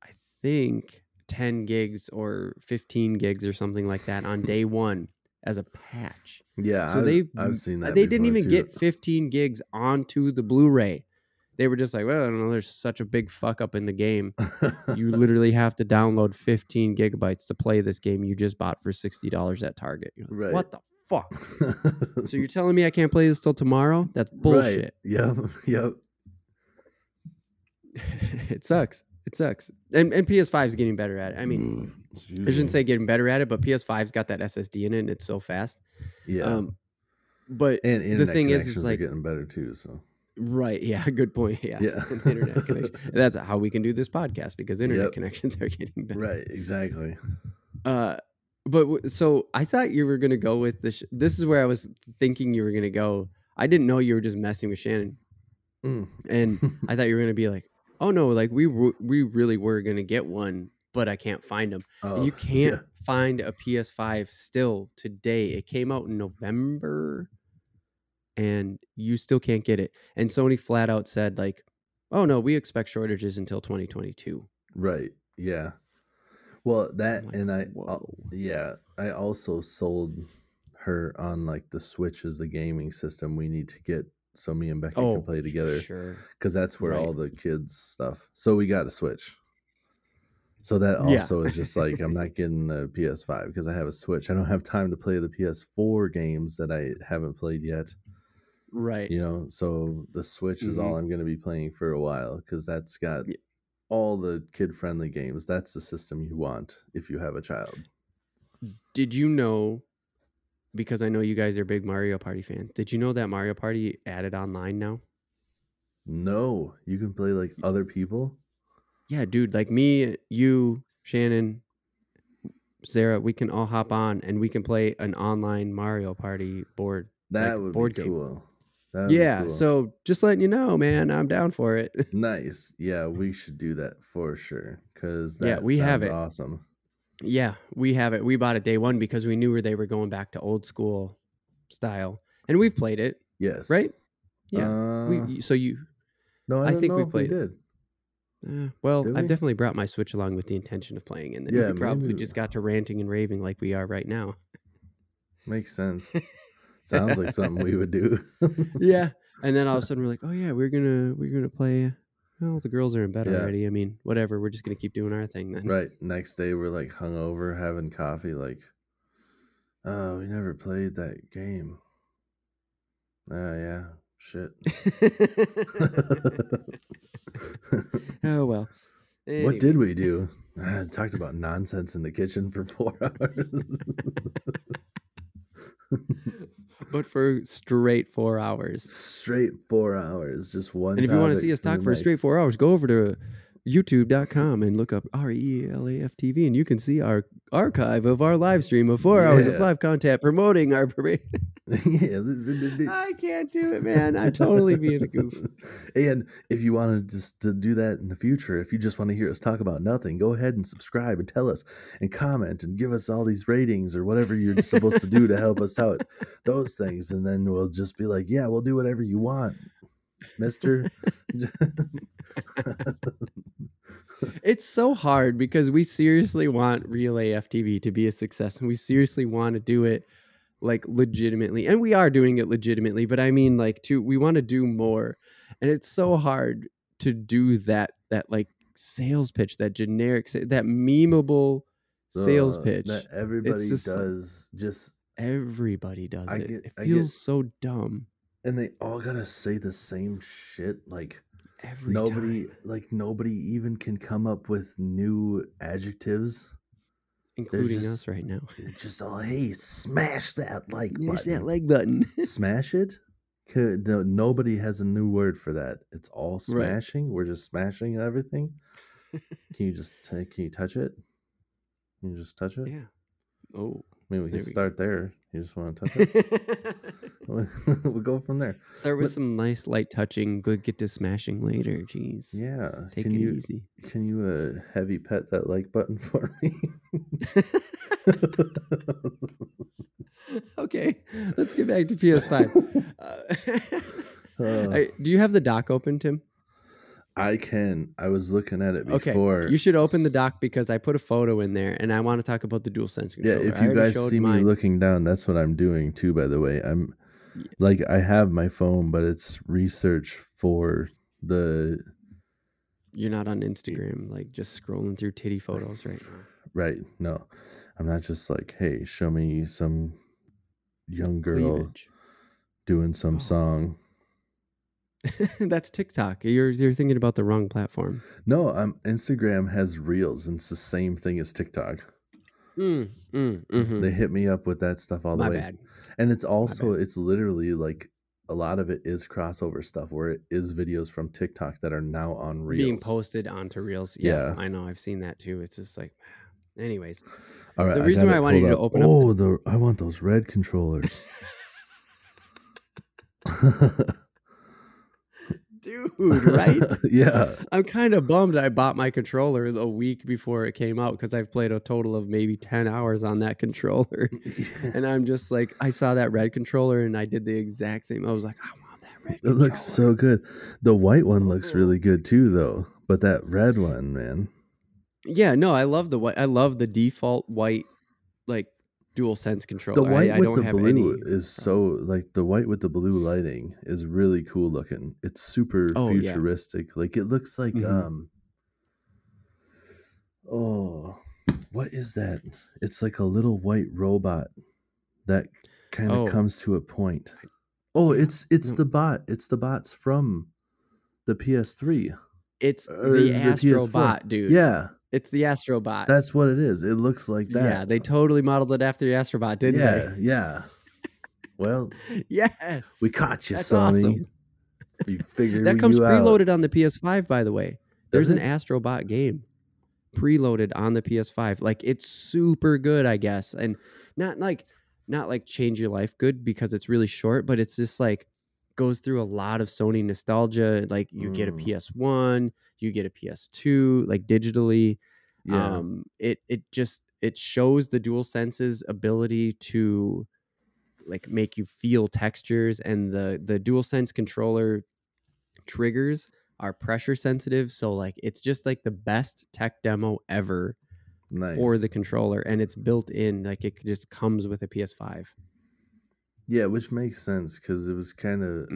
S1: I think, 10 gigs or 15 gigs or something like that on day one as a patch.
S2: Yeah,
S1: so
S2: I've seen that.
S1: They didn't even get 15 gigs onto the Blu-ray. They were just like, well, I don't know, there's such a big fuck up in the game. You literally have to download 15 gigabytes to play this game you just bought for $60 at Target. You're like, what the fuck? So you're telling me I can't play this till tomorrow? That's bullshit.
S2: Right. Yep.
S1: It sucks. It sucks. And PS5 is getting better at it. I mean, I shouldn't say getting better at it, but PS5's got that SSD in it, and it's so fast.
S2: Yeah.
S1: But
S2: and
S1: the thing is, it's like
S2: getting better too. So.
S1: Right. Yeah. Good point. Yeah. Internet connection. That's how we can do this podcast, because internet connections are getting better.
S2: Right. Exactly.
S1: But so I thought you were gonna go with this. This is where I was thinking you were gonna go. I didn't know you were just messing with Shannon, and I thought you were gonna be like, oh no, like we really were gonna get one, but I can't find them. And you can't find a PS5 still today. It came out in November, and you still can't get it. And Sony flat out said like, oh no, we expect shortages until 2022.
S2: Right. Yeah. Well, that like, and I also sold her on like the Switch as the gaming system we need to get, so me and Becky can play together.
S1: Sure.
S2: Because that's where all the kids stuff. So we got a Switch. So that also is just like, I'm not getting a PS5 because I have a Switch. I don't have time to play the PS4 games that I haven't played yet.
S1: Right.
S2: You know, so the Switch is all I'm going to be playing for a while, because that's got all the kid-friendly games. That's the system you want if you have a child.
S1: Did you know, because I know you guys are big Mario Party fans, did you know that Mario Party added online now?
S2: No, you can play like other people?
S1: Yeah, dude, like me, you, Shannon, Sarah, we can all hop on and we can play an online Mario Party board.
S2: That would be cool.
S1: Yeah, so just letting you know, man, I'm down for it.
S2: Nice. Yeah, we should do that for sure, because
S1: we have it.
S2: Awesome.
S1: Yeah, we have it. We bought it day one because we knew they were going back to old school style, and we've played it.
S2: Yes.
S1: Right? Yeah.
S2: No, I think we played
S1: it. Well, I've definitely brought my Switch along with the intention of playing, and then we probably just got to ranting and raving like we are right now.
S2: Makes sense. Sounds like something we would do.
S1: Yeah. And then all of a sudden we're like, oh yeah, we're gonna play. Well, the girls are in bed already. I mean, whatever. We're just gonna keep doing our thing then.
S2: Right. Next day we're like hungover, having coffee. Like, oh, we never played that game. Yeah. Shit.
S1: Oh well. Anyway.
S2: What did we do? I talked about nonsense in the kitchen for 4 hours.
S1: But for straight 4 hours.
S2: Straight 4 hours. Just one.
S1: And if you want to see us talk for a straight 4 hours, go over to youtube.com and look up RELAF TV, and you can see our archive of our live stream of 4 hours of live content promoting our parade. I can't do it, man. I'm totally being a goof.
S2: And if you want to just to do that in the future, if you just want to hear us talk about nothing, go ahead and subscribe and tell us and comment and give us all these ratings or whatever you're supposed to do to help us out. Those things. And then we'll just be like, yeah, we'll do whatever you want, mister.
S1: It's so hard because we seriously want Real AF TV to be a success, and we seriously want to do it like legitimately, and we are doing it legitimately, but I mean like we want to do more, and it's so hard to do that like sales pitch, that generic, that memeable sales pitch
S2: that everybody does. Just
S1: everybody does it. It feels so dumb,
S2: and they all gotta say the same shit like
S1: every time.
S2: Nobody even can come up with new adjectives,
S1: including us right now.
S2: Just hey, smash that like button.
S1: That like button.
S2: Smash it. Nobody has a new word for that. It's all smashing. Right. We're just smashing everything. Can you touch it? Can you just touch it?
S1: Yeah. Oh,
S2: I mean, we can start there. You just want to touch it? We'll go from there.
S1: Start with some nice light touching. Good, get to smashing later. Jeez.
S2: Yeah.
S1: Take it easy.
S2: Can you heavy pet that like button for me?
S1: Okay, let's get back to PS5. Do you have the dock open, Tim?
S2: I can. I was looking at it before.
S1: Okay. You should open the dock because I put a photo in there, and I want to talk about the DualSense controller.
S2: Yeah, if you guys see me looking down, that's what I'm doing too, by the way. I'm like, I have my phone, but it's research for the...
S1: You're not on Instagram, like just scrolling through titty photos right now.
S2: Right. No, I'm not just like, hey, show me some young girl cleavage. Doing some song.
S1: That's TikTok. You're thinking about the wrong platform.
S2: No, Instagram has Reels, and it's the same thing as TikTok. They hit me up with that stuff all the way.
S1: Bad.
S2: And it's also, it's literally like a lot of it is crossover stuff where it is videos from TikTok that are now on Reels.
S1: Being posted onto Reels. Yeah, I know. I've seen that too. It's just like, anyways.
S2: All right.
S1: The reason why I wanted you to open up.
S2: I want those red controllers.
S1: Dude, right?
S2: Yeah.
S1: I'm kind of bummed I bought my controller a week before it came out because I've played a total of maybe 10 hours on that controller. And I'm just like, I saw that red controller and I did the exact same. I was like, I want that red controller.
S2: It looks so good. The white one looks really good too, though. But that red one, man.
S1: Yeah, no, I love the white. I love the default white, like, DualSense controller.
S2: The white with the blue is so like the white with the blue lighting is really cool looking. It's super futuristic. Yeah. Like it looks like what is that? It's like a little white robot that kind of comes to a point. Oh, it's the bot. It's the bots from the PS3.
S1: It's the Astro bot, dude.
S2: Yeah.
S1: It's the Astrobot.
S2: That's what it is. It looks like that.
S1: Yeah, they totally modeled it after the Astrobot, didn't they?
S2: Yeah. Well,
S1: yes.
S2: We caught you,
S1: That's
S2: Sony.
S1: Awesome.
S2: We figured
S1: that comes preloaded
S2: out.
S1: On the PS5, by the way. There's an Astrobot game preloaded on the PS5. Like it's super good, I guess, and not like change your life good because it's really short, but it's just like goes through a lot of Sony nostalgia. Like you get a PS1. You get a PS2 like digitally.
S2: Yeah.
S1: It shows the DualSense's ability to like make you feel textures, and the DualSense controller triggers are pressure sensitive. So like it's just like the best tech demo ever for the controller, and it's built in, like it just comes with a PS5.
S2: Yeah, which makes sense because it was kind of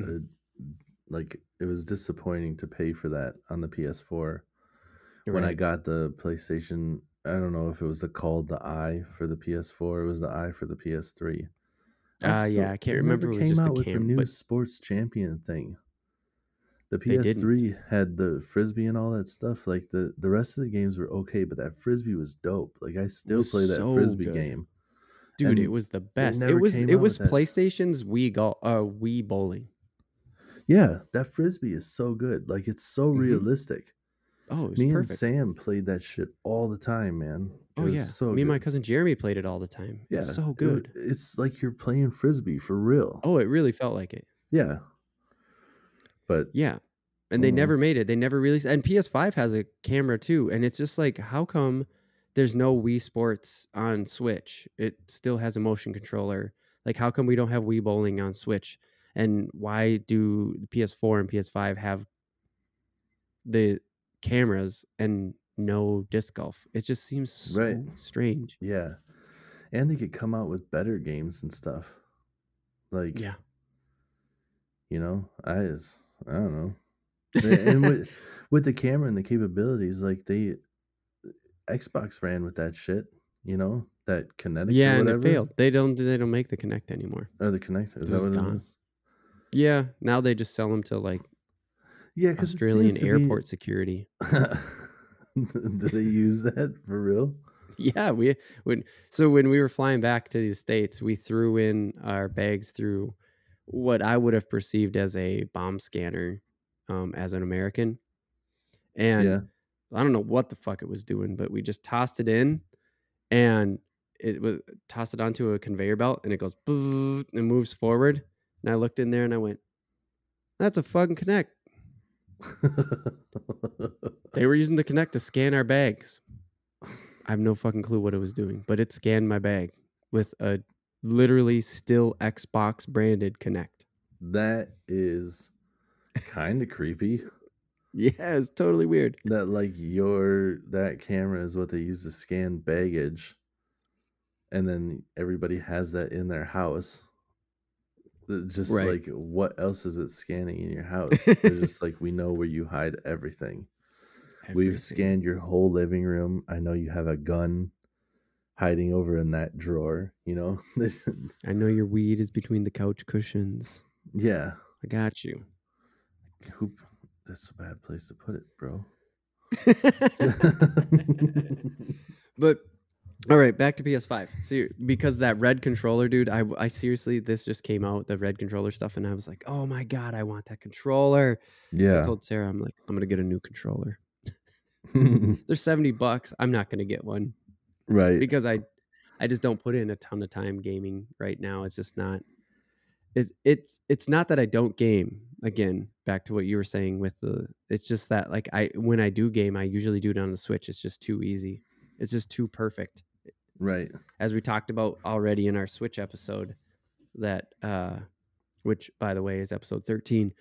S2: like it was disappointing to pay for that on the PS4. When I got the PlayStation, I don't know if it was called the I for the PS4. It was the I for the PS3.
S1: I can't remember. It
S2: came out with the new sports champion thing. The PS3 had the frisbee and all that stuff. Like the rest of the games were okay, but that frisbee was dope. Like I still play that frisbee game.
S1: Dude, and it was the best. It was PlayStation's Wii bowling.
S2: Yeah, that frisbee is so good. Like it's so realistic.
S1: Oh, it was
S2: Me and
S1: perfect.
S2: Sam played that shit all the time, man. It
S1: Oh,
S2: was
S1: yeah.
S2: so
S1: Me and my
S2: good.
S1: cousin Jeremy played it all the time. It's
S2: Yeah,
S1: so good.
S2: it's like you're playing Frisbee for real.
S1: Oh, it really felt like it.
S2: Yeah. But
S1: Yeah. And they
S2: mm,
S1: never made it. They never released. And PS5 has a camera too. And it's just like, how come there's no Wii Sports on Switch? It still has a motion controller. Like, how come we don't have Wii Bowling on Switch? And why do the PS4 and PS5 have the cameras and no disc golf? It just seems
S2: right.
S1: so strange.
S2: Yeah. And they could come out with better games and stuff. Like,
S1: Yeah.
S2: I don't know. And with the camera and the capabilities, like Xbox ran with that shit, that Kinetic or
S1: Yeah, and it
S2: whatever.
S1: failed. They don't make the Kinect anymore.
S2: Or the Kinect. Is
S1: This
S2: that
S1: is
S2: what it
S1: gone.
S2: is?
S1: Yeah, now they just sell them to like
S2: Because it
S1: Australian
S2: seems to
S1: airport security.
S2: Do they use that for real?
S1: Yeah, when we were flying back to the States, we threw in our bags through what I would have perceived as a bomb scanner as an American. And
S2: Yeah.
S1: I don't know what the fuck it was doing, but we just tossed it in and it was tossed it onto a conveyor belt and it goes and moves forward. And I looked in there and I went, that's a fucking Kinect. They were using the Kinect to scan our bags. I have no fucking clue what it was doing, but it scanned my bag with a literally still Xbox branded Kinect.
S2: That is kind of creepy.
S1: Yeah, it's totally weird.
S2: That that camera is what they use to scan baggage, and then everybody has that in their house. Just
S1: Right.
S2: like, what else is it scanning in your house? They're just like, we know where you hide everything. We've scanned your whole living room. I know you have a gun hiding over in that drawer,
S1: I know your weed is between the couch cushions.
S2: Yeah.
S1: I got you.
S2: That's a bad place to put it, bro.
S1: But all right, back to PS5. So because that red controller, dude, I seriously, this just came out, the red controller stuff, and I was like, oh my God, I want that controller.
S2: Yeah.
S1: I told Sarah, I'm like, I'm gonna get a new controller. They're $70. I'm not gonna get one.
S2: Right.
S1: Because I just don't put in a ton of time gaming right now. It's just not it's not that I don't game. Again, back to what you were saying with it's just that like when I do game, I usually do it on the Switch. It's just too easy. It's just too perfect.
S2: Right.
S1: As we talked about already in our Switch episode, that which by the way is episode 13.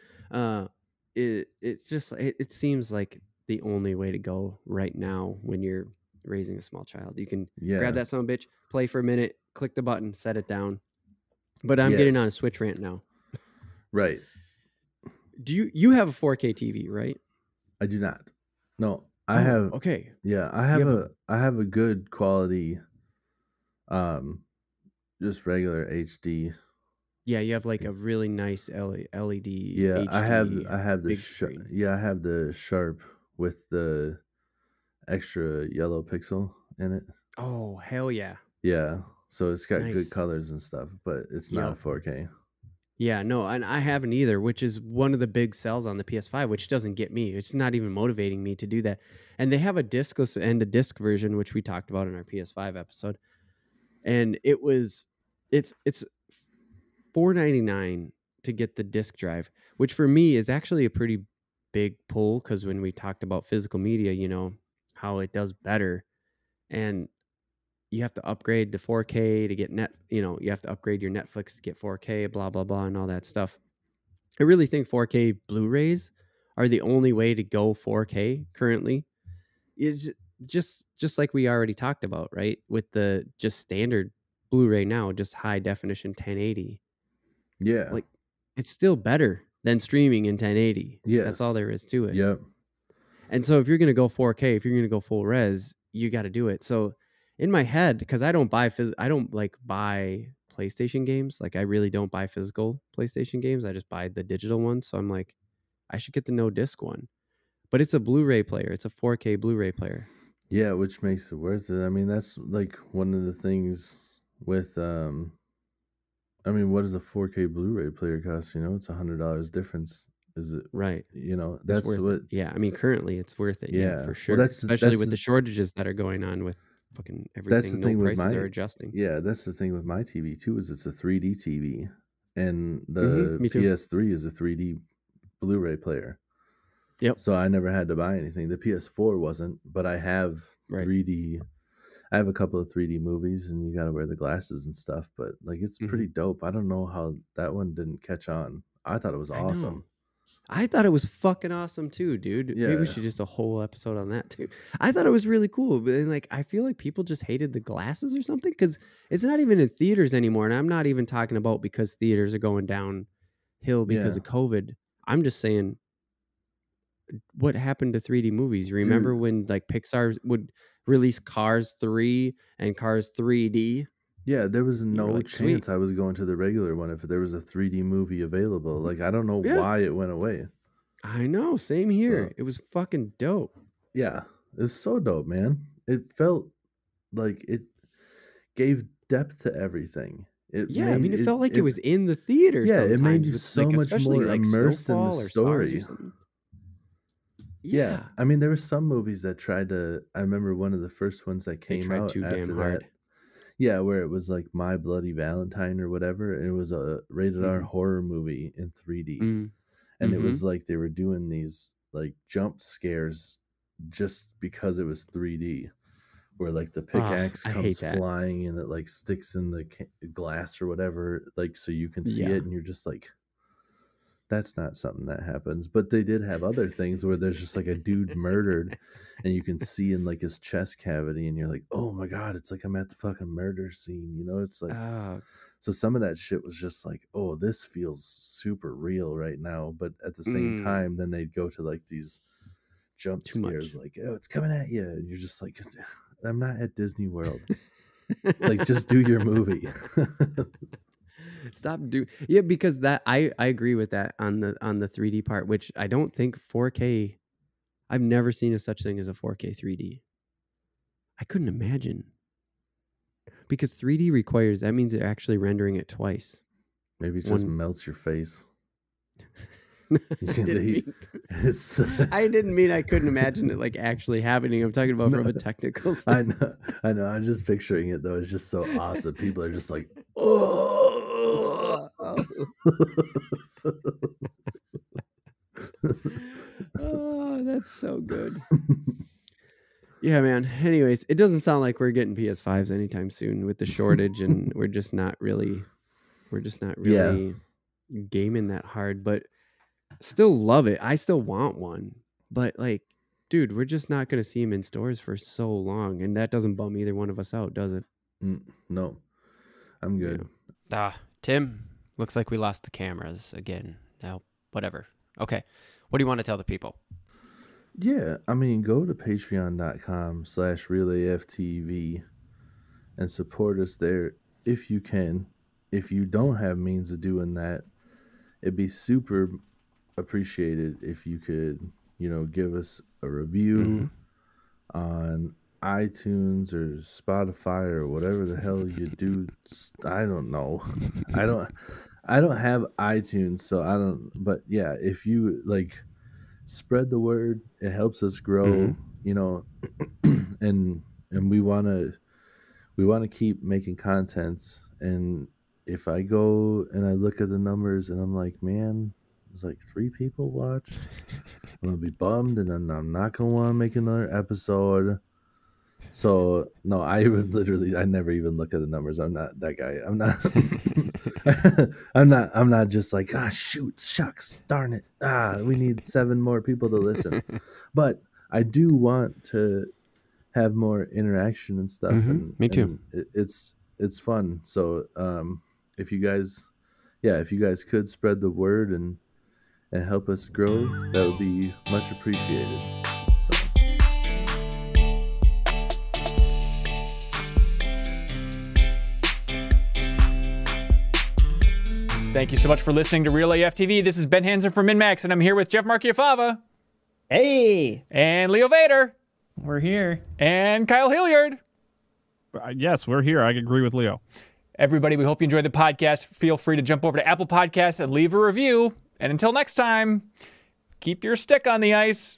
S1: It's just it seems like the only way to go right now when you're raising a small child. You can grab that son of a bitch, play for a minute, click the button, set it down. But I'm getting on a Switch rant now.
S2: Right.
S1: Do you have a 4K TV, right?
S2: I do not. No, I have.
S1: Okay.
S2: Yeah, I have a good quality, just regular HD.
S1: Yeah, you have like a really nice LED.
S2: Yeah,
S1: HD
S2: I have the
S1: screen.
S2: I have the Sharp with the extra yellow pixel in it.
S1: Oh, hell yeah.
S2: Yeah, so it's got good colors and stuff, but it's not 4K.
S1: Yeah, no, and I haven't either, which is one of the big sells on the PS5, which doesn't get me. It's not even motivating me to do that. And they have a discless and a disc version, which we talked about in our PS5 episode. And it's $4.99 to get the disc drive, which for me is actually a pretty big pull because when we talked about physical media, how it does better. And you have to upgrade to 4K to get you have to upgrade your Netflix to get 4K, blah, blah, blah, and all that stuff. I really think 4K Blu-rays are the only way to go 4K currently. Is just like we already talked about, right? With the just standard Blu-ray now, just high definition 1080.
S2: Yeah.
S1: Like it's still better than streaming in 1080.
S2: Yes.
S1: That's all there is to it.
S2: Yep.
S1: And so if you're going to go 4K, if you're going to go full res, you got to do it. So in my head, because I don't buy PlayStation games. Like I really don't buy physical PlayStation games. I just buy the digital ones. So I'm like, I should get the no disc one. But it's a Blu-ray player. It's a 4K Blu-ray player.
S2: Yeah, which makes it worth it. I mean, that's like one of the things with what does a 4K Blu-ray player cost? It's $100 difference Is it
S1: right?
S2: You know, that's what.
S1: It. Yeah, I mean, currently it's worth it. Yeah, for sure.
S2: Well,
S1: especially with the shortages that are going on with fucking everything.
S2: That's the thing
S1: no
S2: with
S1: prices are adjusting.
S2: Yeah, that's the thing with my TV too. Is it's a 3D TV, and the PS3 is a 3D Blu-ray player.
S1: Yep.
S2: So I never had to buy anything. The PS4 wasn't, but I have 3D. I have a couple of 3D movies, and you got to wear the glasses and stuff. But like, it's pretty dope. I don't know how that one didn't catch on. I thought it was awesome.
S1: I thought it was fucking awesome too, dude. Yeah. Maybe we should just a whole episode on that too. I thought it was really cool, but then, like, I feel like people just hated the glasses or something because it's not even in theaters anymore. And I'm not even talking about because theaters are going downhill because of COVID. I'm just saying, what happened to 3D movies? Remember when like Pixar would release Cars 3 and Cars 3D?
S2: Yeah, there was no chance I was going to the regular one if there was a 3D movie available. Like, I don't know why it went away.
S1: I know, same here. So, it was fucking dope.
S2: Yeah, it was so dope, man. It felt like it gave depth to everything.
S1: It felt like it was in the theater.
S2: Yeah, it made you so much more immersed in the story. Yeah, I mean, there were some movies that tried to. I remember one of the first ones that came out after that. Yeah, where it was like My Bloody Valentine or whatever, and it was a rated R horror movie in 3D, and it was like they were doing these like jump scares just because it was 3D, where like the pickaxe comes flying and it like sticks in the glass or whatever, like so you can see it, and you're just like, that's not something that happens. But they did have other things where there's just like a dude murdered and you can see in like his chest cavity and you're like, oh my God, it's like I'm at the fucking murder scene. You know, it's like, so some of that shit was just like, oh, this feels super real right now. But at the same time, then they'd go to like these jump scares like, oh, it's coming at you. And you're just like, I'm not at Disney World. Like, just do your movie.
S1: Stop because that I agree with that on the 3D part, which I don't think 4K. I've never seen such thing as a 4K 3D. I couldn't imagine, because 3D requires, that means they're actually rendering it twice.
S2: Maybe it just melts your face.
S1: I didn't mean I couldn't imagine it like actually happening. I'm talking about from a technical standpoint.
S2: I know. I'm just picturing it though. It's just so awesome. People are just like, oh.
S1: Oh, that's so good. Yeah, man. Anyways, it doesn't sound like we're getting PS5s anytime soon with the shortage, and we're just not really gaming that hard, but still love it. I still want one, but like, dude, we're just not going to see them in stores for so long, and that doesn't bum either one of us out, does it?
S2: No, I'm good.
S3: Tim, looks like we lost the cameras again. Now, whatever. Okay. What do you want to tell the people?
S2: Yeah, I mean, go to patreon.com/realaftv and support us there if you can. If you don't have means of doing that, it'd be super appreciated if you could, give us a review on iTunes or Spotify or whatever the hell you do. I don't know. I don't have iTunes, so I don't. But yeah, if you like, spread the word. It helps us grow. And we want to keep making contents. And if I go and I look at the numbers and I'm like, man, there's like 3 people watched, I'm gonna be bummed, and then I'm not gonna want to make another episode. So no, I never even look at the numbers. I'm not that guy. I'm not. I'm not just like, shoot, shucks, darn it. We need 7 more people to listen. But I do want to have more interaction and stuff.
S1: Me too.
S2: And it's fun. So if you guys could spread the word and help us grow, that would be much appreciated. So.
S4: Thank you so much for listening to Real AF TV. This is Ben Hansen from MinMax, and I'm here with Jeff Marchiafava.
S5: Hey!
S4: And Leo Vader.
S5: We're here.
S4: And Kyle Hilliard.
S6: Yes, we're here. I agree with Leo.
S4: Everybody, we hope you enjoyed the podcast. Feel free to jump over to Apple Podcasts and leave a review. And until next time, keep your stick on the ice.